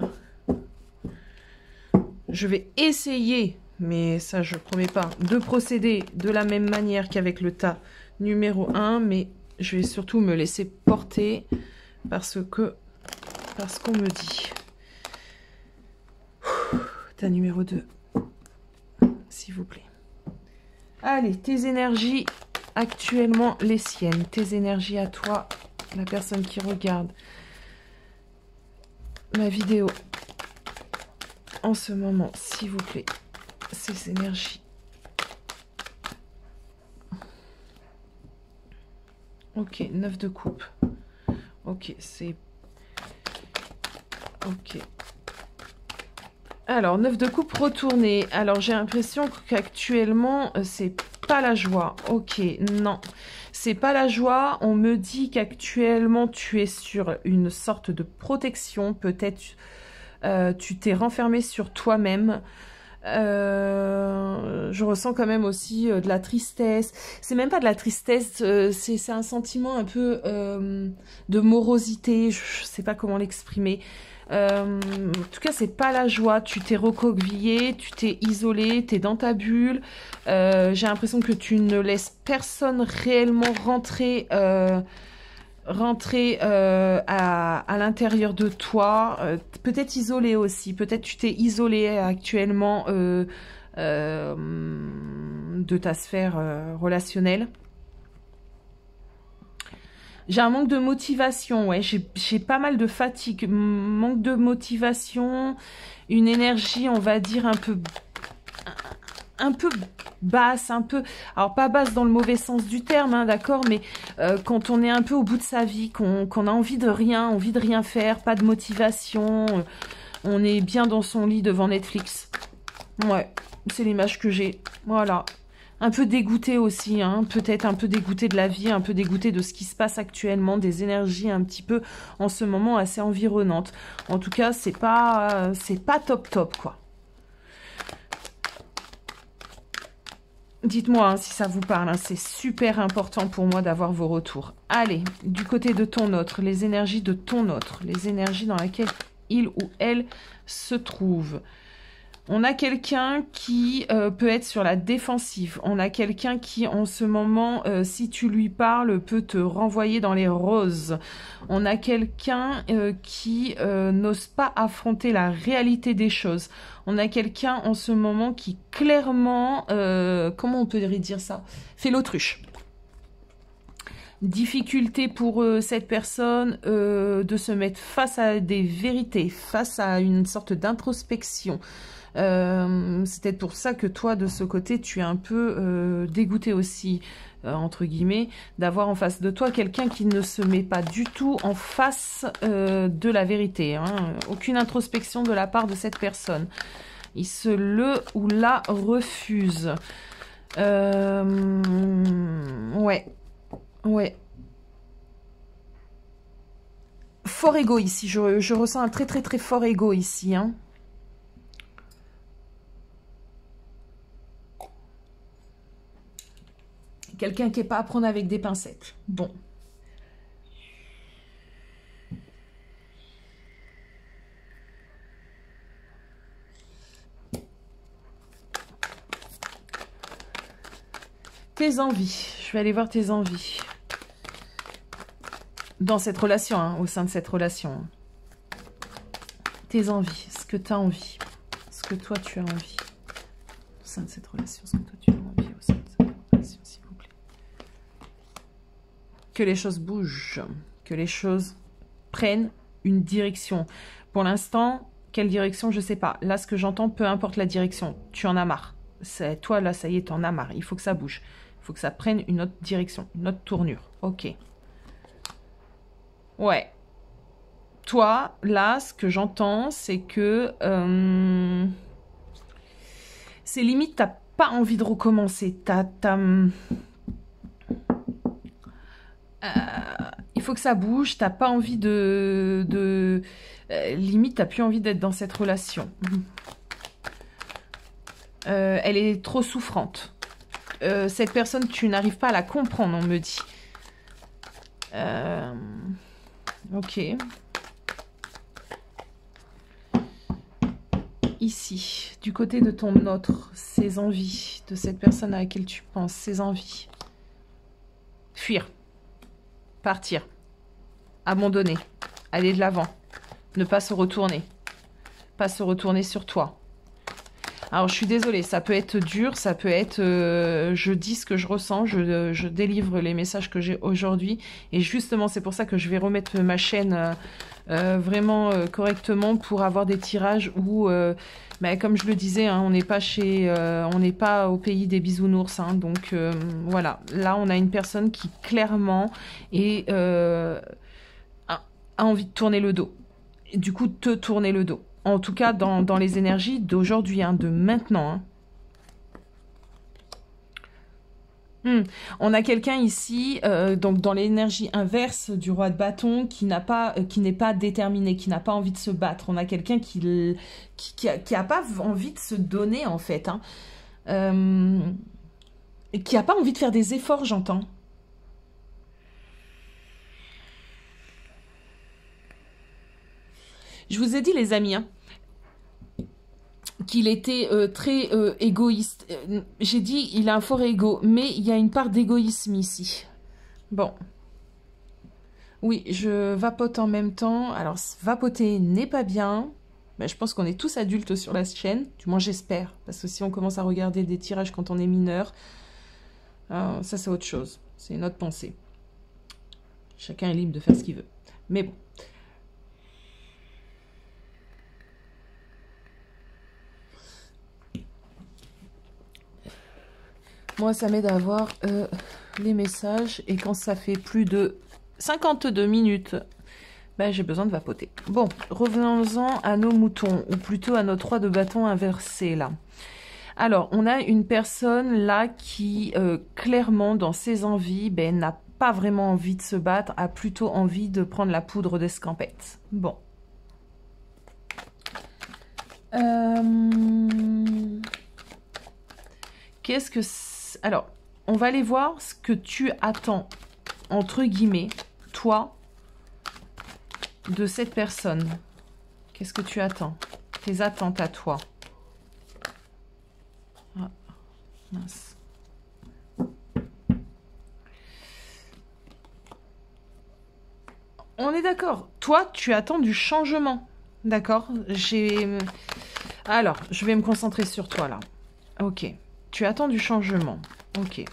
Je vais essayer, mais ça je promets pas, de procéder de la même manière qu'avec le tas numéro 1, mais je vais surtout me laisser porter parce qu'on me dit. Tas numéro 2, s'il vous plaît. Allez, tes énergies actuellement, les siennes, tes énergies à toi, la personne qui regarde ma vidéo en ce moment, s'il vous plaît, ces énergies. Ok, 9 de coupe. Ok, c'est... Ok. Alors, 9 de coupe retourné. Alors, j'ai l'impression qu'actuellement, c'est pas la joie. Ok, non. C'est pas la joie. On me dit qu'actuellement, tu es sur une sorte de protection. Peut-être tu t'es renfermé sur toi-même. Je ressens quand même aussi de la tristesse. C'est même pas de la tristesse, c'est un sentiment un peu de morosité. Je sais pas comment l'exprimer. En tout cas, c'est pas la joie. Tu t'es recroquevillé, tu t'es isolé, t'es dans ta bulle. J'ai l'impression que tu ne laisses personne réellement rentrer à l'intérieur de toi, peut-être isolé aussi, peut-être tu t'es isolé actuellement de ta sphère relationnelle. J'ai un manque de motivation, ouais, j'ai pas mal de fatigue, manque de motivation, une énergie, on va dire, un peu basse, un peu, alors pas basse dans le mauvais sens du terme, hein, d'accord, mais quand on est un peu au bout de sa vie, qu'on a envie de rien faire, pas de motivation, on est bien dans son lit devant Netflix. Ouais, c'est l'image que j'ai, voilà. Un peu dégoûté aussi, hein, peut-être un peu dégoûté de la vie, un peu dégoûté de ce qui se passe actuellement, des énergies un petit peu en ce moment assez environnantes. En tout cas, c'est pas top, quoi. Dites-moi hein, si ça vous parle, hein, c'est super important pour moi d'avoir vos retours. Allez, du côté de ton autre, les énergies de ton autre, les énergies dans lesquelles il ou elle se trouve. On a quelqu'un qui peut être sur la défensive. On a quelqu'un qui, en ce moment, si tu lui parles, peut te renvoyer dans les roses. On a quelqu'un qui n'ose pas affronter la réalité des choses. On a quelqu'un, en ce moment, qui clairement, comment on peut dire ça, fait l'autruche. Difficulté pour cette personne de se mettre face à des vérités, face à une sorte d'introspection. C'est peut-être pour ça que toi, de ce côté, tu es un peu dégoûté aussi, entre guillemets, d'avoir en face de toi quelqu'un qui ne se met pas du tout en face de la vérité. Hein. Aucune introspection de la part de cette personne. Il se le ou la refuse. Ouais. Ouais. Fort égo ici. Je ressens un très fort égo ici, hein. Quelqu'un qui n'est pas à prendre avec des pincettes. Bon. Tes envies. Je vais aller voir tes envies. Dans cette relation, hein, au sein de cette relation. Tes envies. Ce que tu as envie. Ce que toi, tu as envie. Au sein de cette relation. Ce que toi, tu as envie au sein de cette relation, s'il vous plaît. Que les choses bougent, que les choses prennent une direction. Pour l'instant, quelle direction, je ne sais pas. Là, ce que j'entends, peu importe la direction, tu en as marre. Toi, là, ça y est, tu en as marre. Il faut que ça bouge. Il faut que ça prenne une autre direction, une autre tournure. Ok. Ouais. toi, là, ce que j'entends, c'est que c'est limite, t'as pas envie de recommencer. Il faut que ça bouge, t'as pas envie limite, t'as plus envie d'être dans cette relation. Elle est trop souffrante. Cette personne, tu n'arrives pas à la comprendre, on me dit. Ok. Ici, du côté de ton autre, ses envies, de cette personne à laquelle tu penses, ses envies. Fuir. Partir. Abandonner. Aller de l'avant. Ne pas se retourner. Pas se retourner sur toi. Alors, je suis désolée, ça peut être dur, ça peut être... je dis ce que je ressens, je délivre les messages que j'ai aujourd'hui. Et justement, c'est pour ça que je vais remettre ma chaîne vraiment correctement pour avoir des tirages où, comme je le disais, hein, on n'est pas on n'est pas au pays des bisounours. Hein, donc, voilà. Là, on a une personne qui, clairement, a envie de tourner le dos. Et du coup, te tourner le dos. En tout cas, dans les énergies d'aujourd'hui, hein, de maintenant. Hein. On a quelqu'un ici, donc dans l'énergie inverse du roi de bâton, qui n'est pas déterminé, qui n'a pas envie de se battre. On a quelqu'un qui a pas envie de se donner, en fait. Hein. Qui n'a pas envie de faire des efforts, j'entends. Je vous ai dit, les amis, hein, qu'il était très égoïste. J'ai dit, il a un fort ego, mais il y a une part d'égoïsme ici. Bon. Oui, je vapote en même temps. Alors, vapoter n'est pas bien. Mais je pense qu'on est tous adultes sur la chaîne. Du moins, j'espère. Parce que si on commence à regarder des tirages quand on est mineur, ça, c'est autre chose. C'est une autre pensée. Chacun est libre de faire ce qu'il veut. Mais bon. Moi, ça m'aide à avoir les messages. Et quand ça fait plus de 52 minutes, j'ai besoin de vapoter. Bon, revenons-en à nos moutons. Ou plutôt à nos 3 de bâton inversés, là. Alors, on a une personne, là, qui, clairement, dans ses envies, n'a pas vraiment envie de se battre, a plutôt envie de prendre la poudre d'escampette. Bon. Qu'est-ce que... Alors, on va aller voir ce que tu attends, entre guillemets, toi, de cette personne. Qu'est-ce que tu attends? Tes attentes à toi. Ah, mince. On est d'accord. Toi, tu attends du changement. D'accord? Alors, je vais me concentrer sur toi, là. Ok. Tu attends du changement. Ok.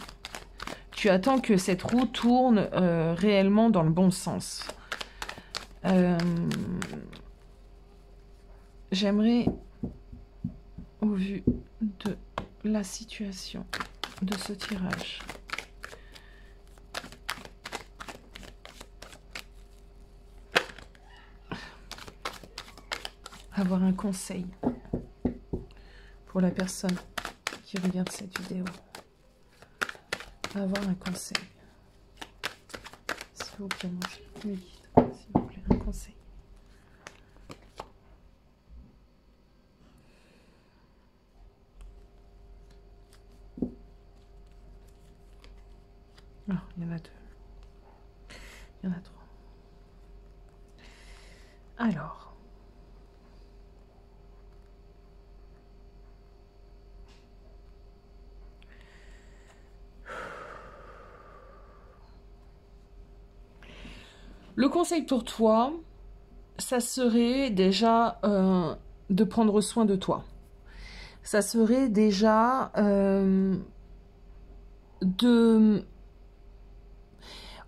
Tu attends que cette roue tourne réellement dans le bon sens. J'aimerais, au vu de la situation de ce tirage, avoir un conseil pour la personne qui regarde cette vidéo. Avoir un conseil. S'il vous plaît, s'il vous plaît, un conseil. Ah, il y en a 2. Il y en a 3. Alors. Le conseil pour toi, ça serait déjà de prendre soin de toi. Ça serait déjà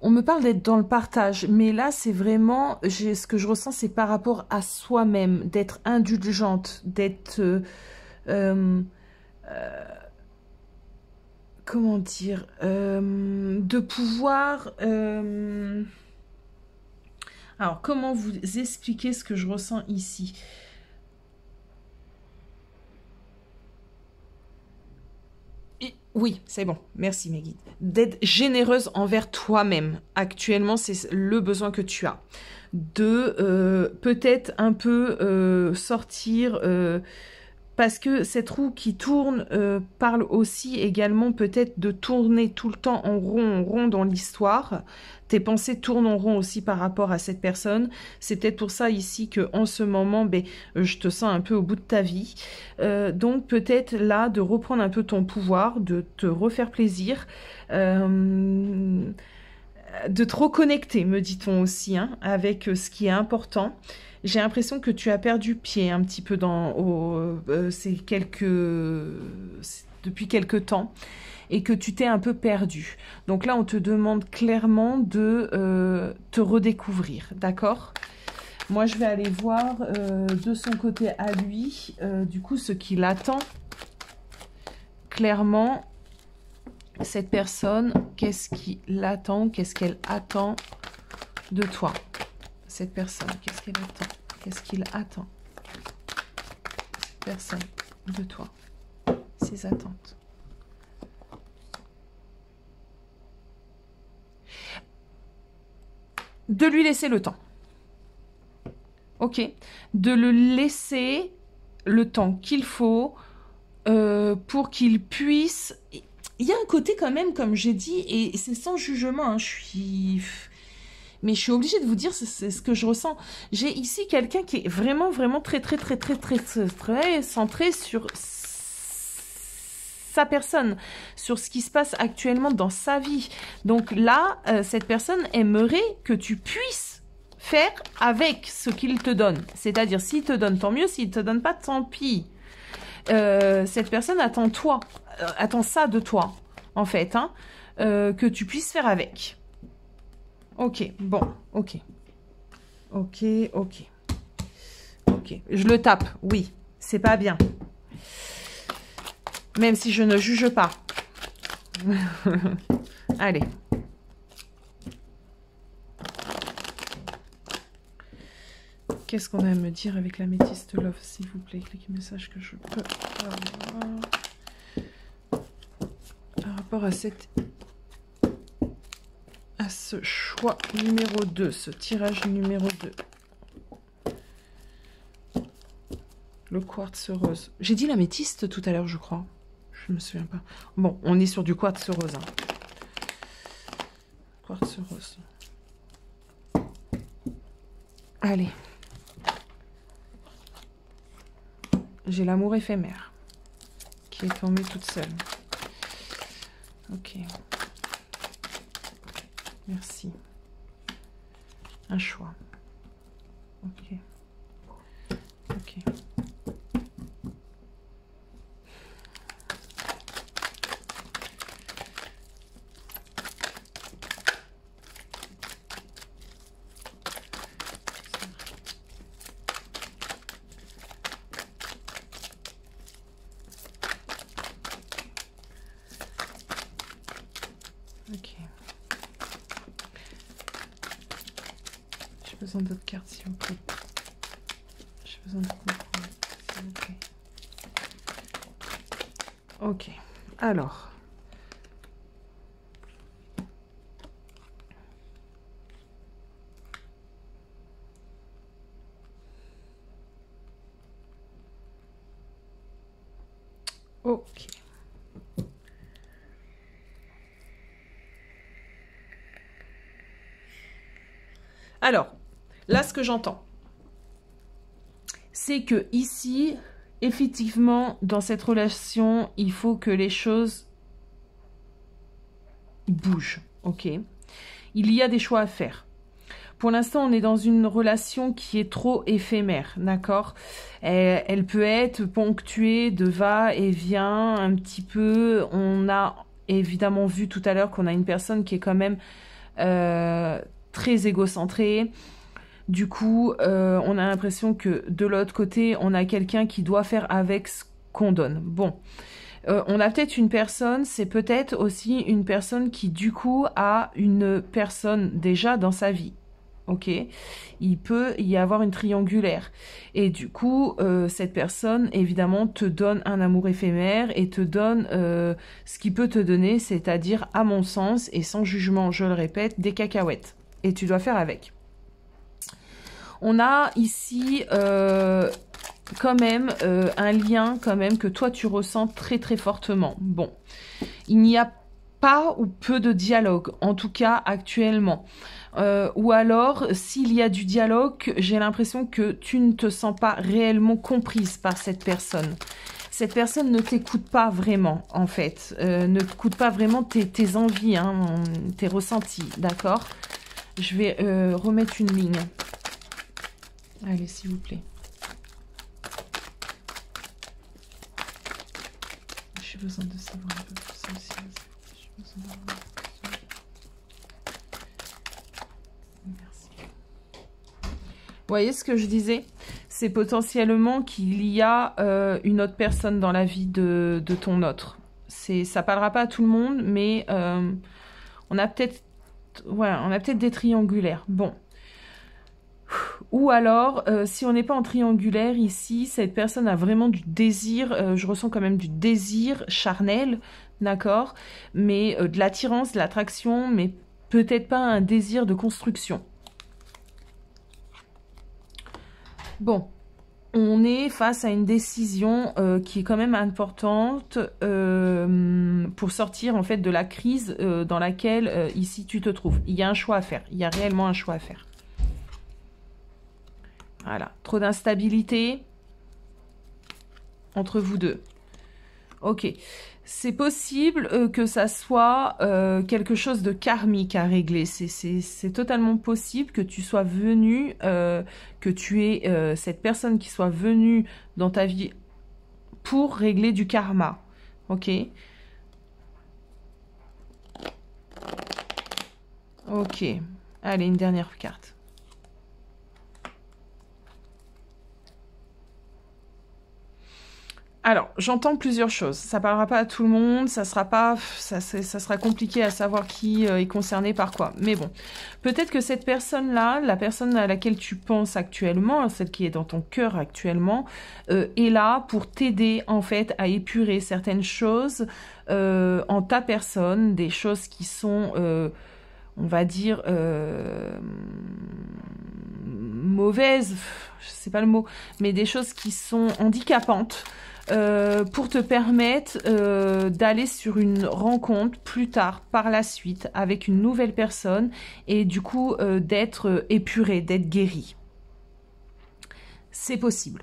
On me parle d'être dans le partage, mais là, c'est vraiment... ce que je ressens, c'est par rapport à soi-même, d'être indulgente, d'être... comment dire, de pouvoir Alors, comment vous expliquer ce que je ressens ici? Oui, c'est bon. Merci, mes guides. D'être généreuse envers toi-même. Actuellement, c'est le besoin que tu as. De peut-être un peu sortir... parce que cette roue qui tourne parle aussi également peut-être de tourner tout le temps en rond dans l'histoire. Tes pensées tournent en rond aussi par rapport à cette personne. C'est peut-être pour ça ici que en ce moment, je te sens un peu au bout de ta vie. Donc peut-être là de reprendre un peu ton pouvoir, de te refaire plaisir, de te reconnecter, me dit-on aussi, hein, avec ce qui est important. J'ai l'impression que tu as perdu pied un petit peu depuis quelques temps et que tu t'es un peu perdu. Donc là, on te demande clairement de te redécouvrir, d'accord? Moi, je vais aller voir de son côté à lui, du coup, ce qu'il attend. Clairement, cette personne, qu'est-ce qu'il attend? Qu'est-ce qu'elle attend de toi? Cette personne, qu'est-ce qu'elle attend? Qu'est-ce qu'il attend? Cette personne de toi. Ses attentes. De lui laisser le temps. Ok? De le laisser le temps qu'il faut pour qu'il puisse... Il y a un côté quand même, comme j'ai dit, et c'est sans jugement, hein, mais je suis obligée de vous dire, c'est ce que je ressens. J'ai ici quelqu'un qui est vraiment très centré sur sa personne, sur ce qui se passe actuellement dans sa vie. Donc là, cette personne aimerait que tu puisses faire avec ce qu'il te donne. C'est-à-dire, s'il te donne, tant mieux. S'il te donne pas, tant pis. Cette personne attend ça de toi, en fait, hein, que tu puisses faire avec. Ok, bon, ok. Ok. Je le tape, oui, c'est pas bien. Même si je ne juge pas. Allez. Qu'est-ce qu'on a à me dire avec la métisse de Love, s'il vous plaît? Cliquez message que je peux avoir. Par rapport à ce choix numéro 2, ce tirage numéro 2. Le quartz rose. J'ai dit l'améthyste tout à l'heure, je crois. Je me souviens pas. Bon, on est sur du quartz rose. Hein. Quartz rose. Allez. J'ai l'amour éphémère qui est tombé toute seule. Ok. Merci. Un choix. Ok. Ok. Ok. J'ai besoin d'autres cartes, s'il vous plaît. J'ai besoin de comprendre, s'il vous plaît. Ok. Alors. Ok. Alors, là, ce que j'entends, c'est que ici, effectivement, dans cette relation, il faut que les choses bougent, ok? Il y a des choix à faire. Pour l'instant, on est dans une relation qui est trop éphémère, d'accord? Elle peut être ponctuée de va-et-vient un petit peu. On a évidemment vu tout à l'heure qu'on a une personne qui est quand même très égocentrée. Du coup, on a l'impression que de l'autre côté, on a quelqu'un qui doit faire avec ce qu'on donne. Bon, on a peut-être une personne, c'est peut-être aussi une personne qui du coup a une personne déjà dans sa vie. ok, il peut y avoir une triangulaire. Et du coup, cette personne, évidemment, te donne un amour éphémère et te donne ce qu'il peut te donner, c'est-à-dire, à mon sens, et sans jugement, je le répète, des cacahuètes. Et tu dois faire avec. On a ici quand même un lien quand même que toi, tu ressens très très fortement. Bon, il n'y a pas ou peu de dialogue, en tout cas actuellement. Ou alors, s'il y a du dialogue, j'ai l'impression que tu ne te sens pas réellement comprise par cette personne. Cette personne ne t'écoute pas vraiment, en fait. Ne t'écoute pas vraiment tes envies, hein, tes ressentis, d'accord? Je vais remettre une ligne. Allez, s'il vous plaît. J'ai besoin de savoir un peu plus ça aussi. J'ai besoin d'avoir... Merci. Vous voyez ce que je disais? C'est potentiellement qu'il y a une autre personne dans la vie de ton autre. Ça parlera pas à tout le monde, mais on a peut-être des triangulaires. Bon. Ou alors, si on n'est pas en triangulaire ici, cette personne a vraiment du désir, je ressens quand même du désir charnel, d'accord? Mais de l'attirance, de l'attraction, mais peut-être pas un désir de construction. Bon, on est face à une décision qui est quand même importante pour sortir en fait de la crise dans laquelle ici tu te trouves. Il y a un choix à faire, il y a réellement un choix à faire. Voilà, trop d'instabilité entre vous deux. Ok, c'est possible que ça soit quelque chose de karmique à régler. C'est totalement possible que tu sois venu, que tu aies cette personne qui soit venue dans ta vie pour régler du karma. Ok. Ok, allez, une dernière carte. Alors, j'entends plusieurs choses. Ça parlera pas à tout le monde, ça sera compliqué à savoir qui est concerné par quoi. Mais bon, peut-être que cette personne-là, la personne à laquelle tu penses actuellement, celle qui est dans ton cœur actuellement, est là pour t'aider en fait à épurer certaines choses en ta personne, des choses qui sont, on va dire, mauvaises, je sais pas le mot, mais des choses qui sont handicapantes. Pour te permettre d'aller sur une rencontre plus tard, par la suite, avec une nouvelle personne et du coup d'être épuré, d'être guéri. C'est possible.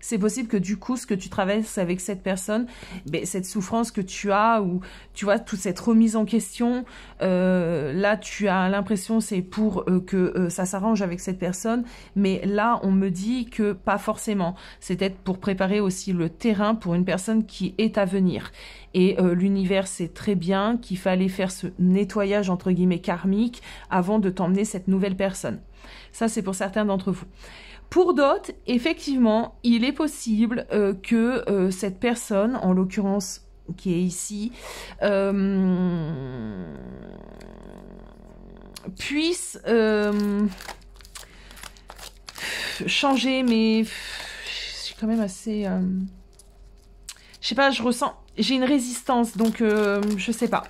C'est possible que du coup, ce que tu traverses avec cette personne, ben, cette souffrance que tu as, ou tu vois, toute cette remise en question, là, tu as l'impression c'est pour que ça s'arrange avec cette personne, mais là, on me dit que pas forcément. C'est peut-être pour préparer aussi le terrain pour une personne qui est à venir. Et l'univers sait très bien qu'il fallait faire ce nettoyage, entre guillemets, karmique, avant de t'emmener cette nouvelle personne. Ça, c'est pour certains d'entre vous. Pour d'autres, effectivement, il est possible que cette personne, en l'occurrence qui est ici, puisse changer, mais je suis quand même assez... je sais pas, je ressens... J'ai une résistance, donc je sais pas.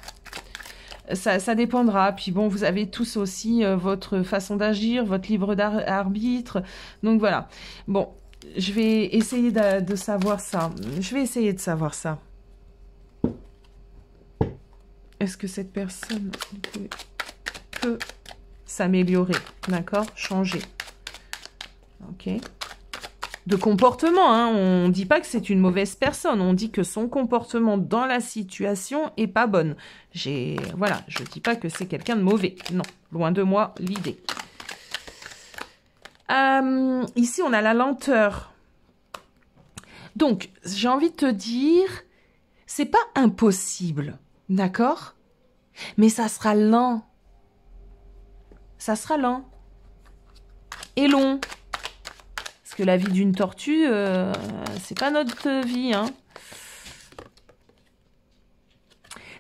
Ça dépendra. Puis bon, vous avez tous aussi votre façon d'agir, votre libre arbitre. Donc voilà. Bon, je vais essayer de savoir ça. Je vais essayer de savoir ça. Est-ce que cette personne peut s'améliorer? D'accord? Changer. Ok. De comportement, hein. On ne dit pas que c'est une mauvaise personne, on dit que son comportement dans la situation est pas bonne. Voilà, je dis pas que c'est quelqu'un de mauvais, non, loin de moi l'idée. Ici, on a la lenteur. Donc, j'ai envie de te dire, c'est pas impossible, d'accord? Mais ça sera lent. Ça sera lent. Et long. Parce que la vie d'une tortue, c'est pas notre vie, hein.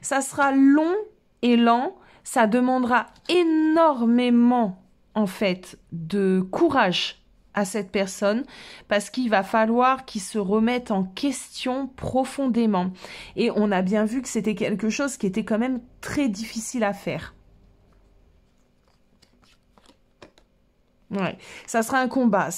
Ça sera long et lent, ça demandera énormément en fait, de courage à cette personne parce qu'il va falloir qu'il se remette en question profondément. Et on a bien vu que c'était quelque chose qui était quand même très difficile à faire. Ouais, ça sera un combat,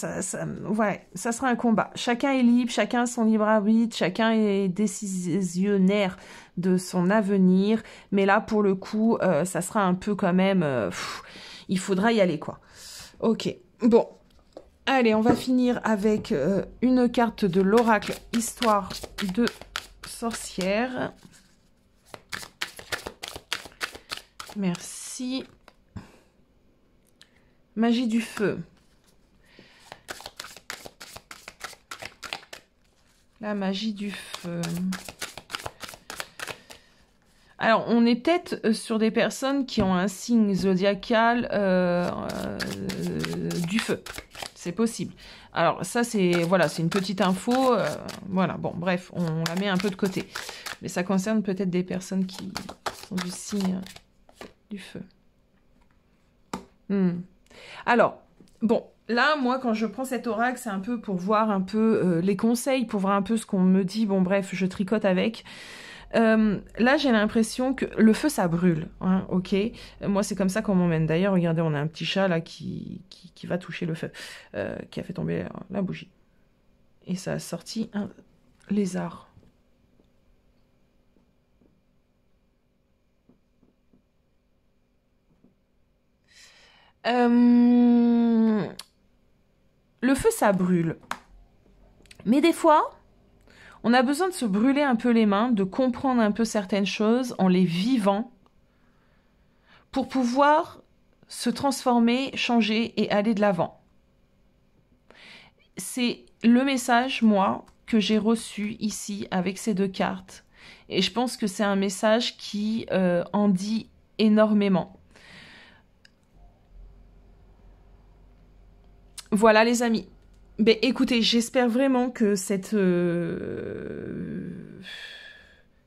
ouais, ça sera un combat. Chacun est libre, chacun a son libre arbitre, chacun est décisionnaire de son avenir, mais là, pour le coup, ça sera un peu quand même, il faudra y aller, quoi. Ok, bon, allez, on va finir avec une carte de l'oracle, histoire de sorcière. Merci. Magie du feu. La magie du feu. Alors, on est peut-être sur des personnes qui ont un signe zodiacal du feu. C'est possible. Alors, ça, c'est voilà, c'est une petite info. Voilà, bon, bref, on la met un peu de côté. Mais ça concerne peut-être des personnes qui sont du signe du feu. Alors, bon, là, moi, quand je prends cet oracle, c'est un peu pour voir un peu les conseils, pour voir un peu ce qu'on me dit. Bon, bref, je tricote avec. Là, j'ai l'impression que le feu, ça brûle. Hein, ok. Moi, c'est comme ça qu'on m'emmène. D'ailleurs, regardez, on a un petit chat là qui va toucher le feu, qui a fait tomber la bougie. Et ça a sorti un lézard. Le feu, ça brûle. Mais des fois, on a besoin de se brûler un peu les mains, de comprendre un peu certaines choses en les vivant pour pouvoir se transformer, changer et aller de l'avant. C'est le message, moi, que j'ai reçu ici avec ces deux cartes. Et je pense que c'est un message qui en dit énormément. Voilà les amis. Ben, écoutez, j'espère vraiment que cette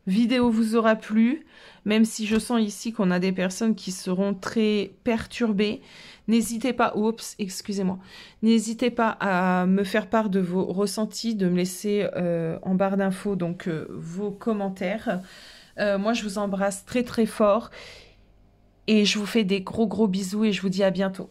vidéo vous aura plu, même si je sens ici qu'on a des personnes qui seront très perturbées. N'hésitez pas, oups, excusez-moi, n'hésitez pas à me faire part de vos ressentis, de me laisser en barre d'infos donc vos commentaires. Moi, je vous embrasse très très fort et je vous fais des gros bisous et je vous dis à bientôt.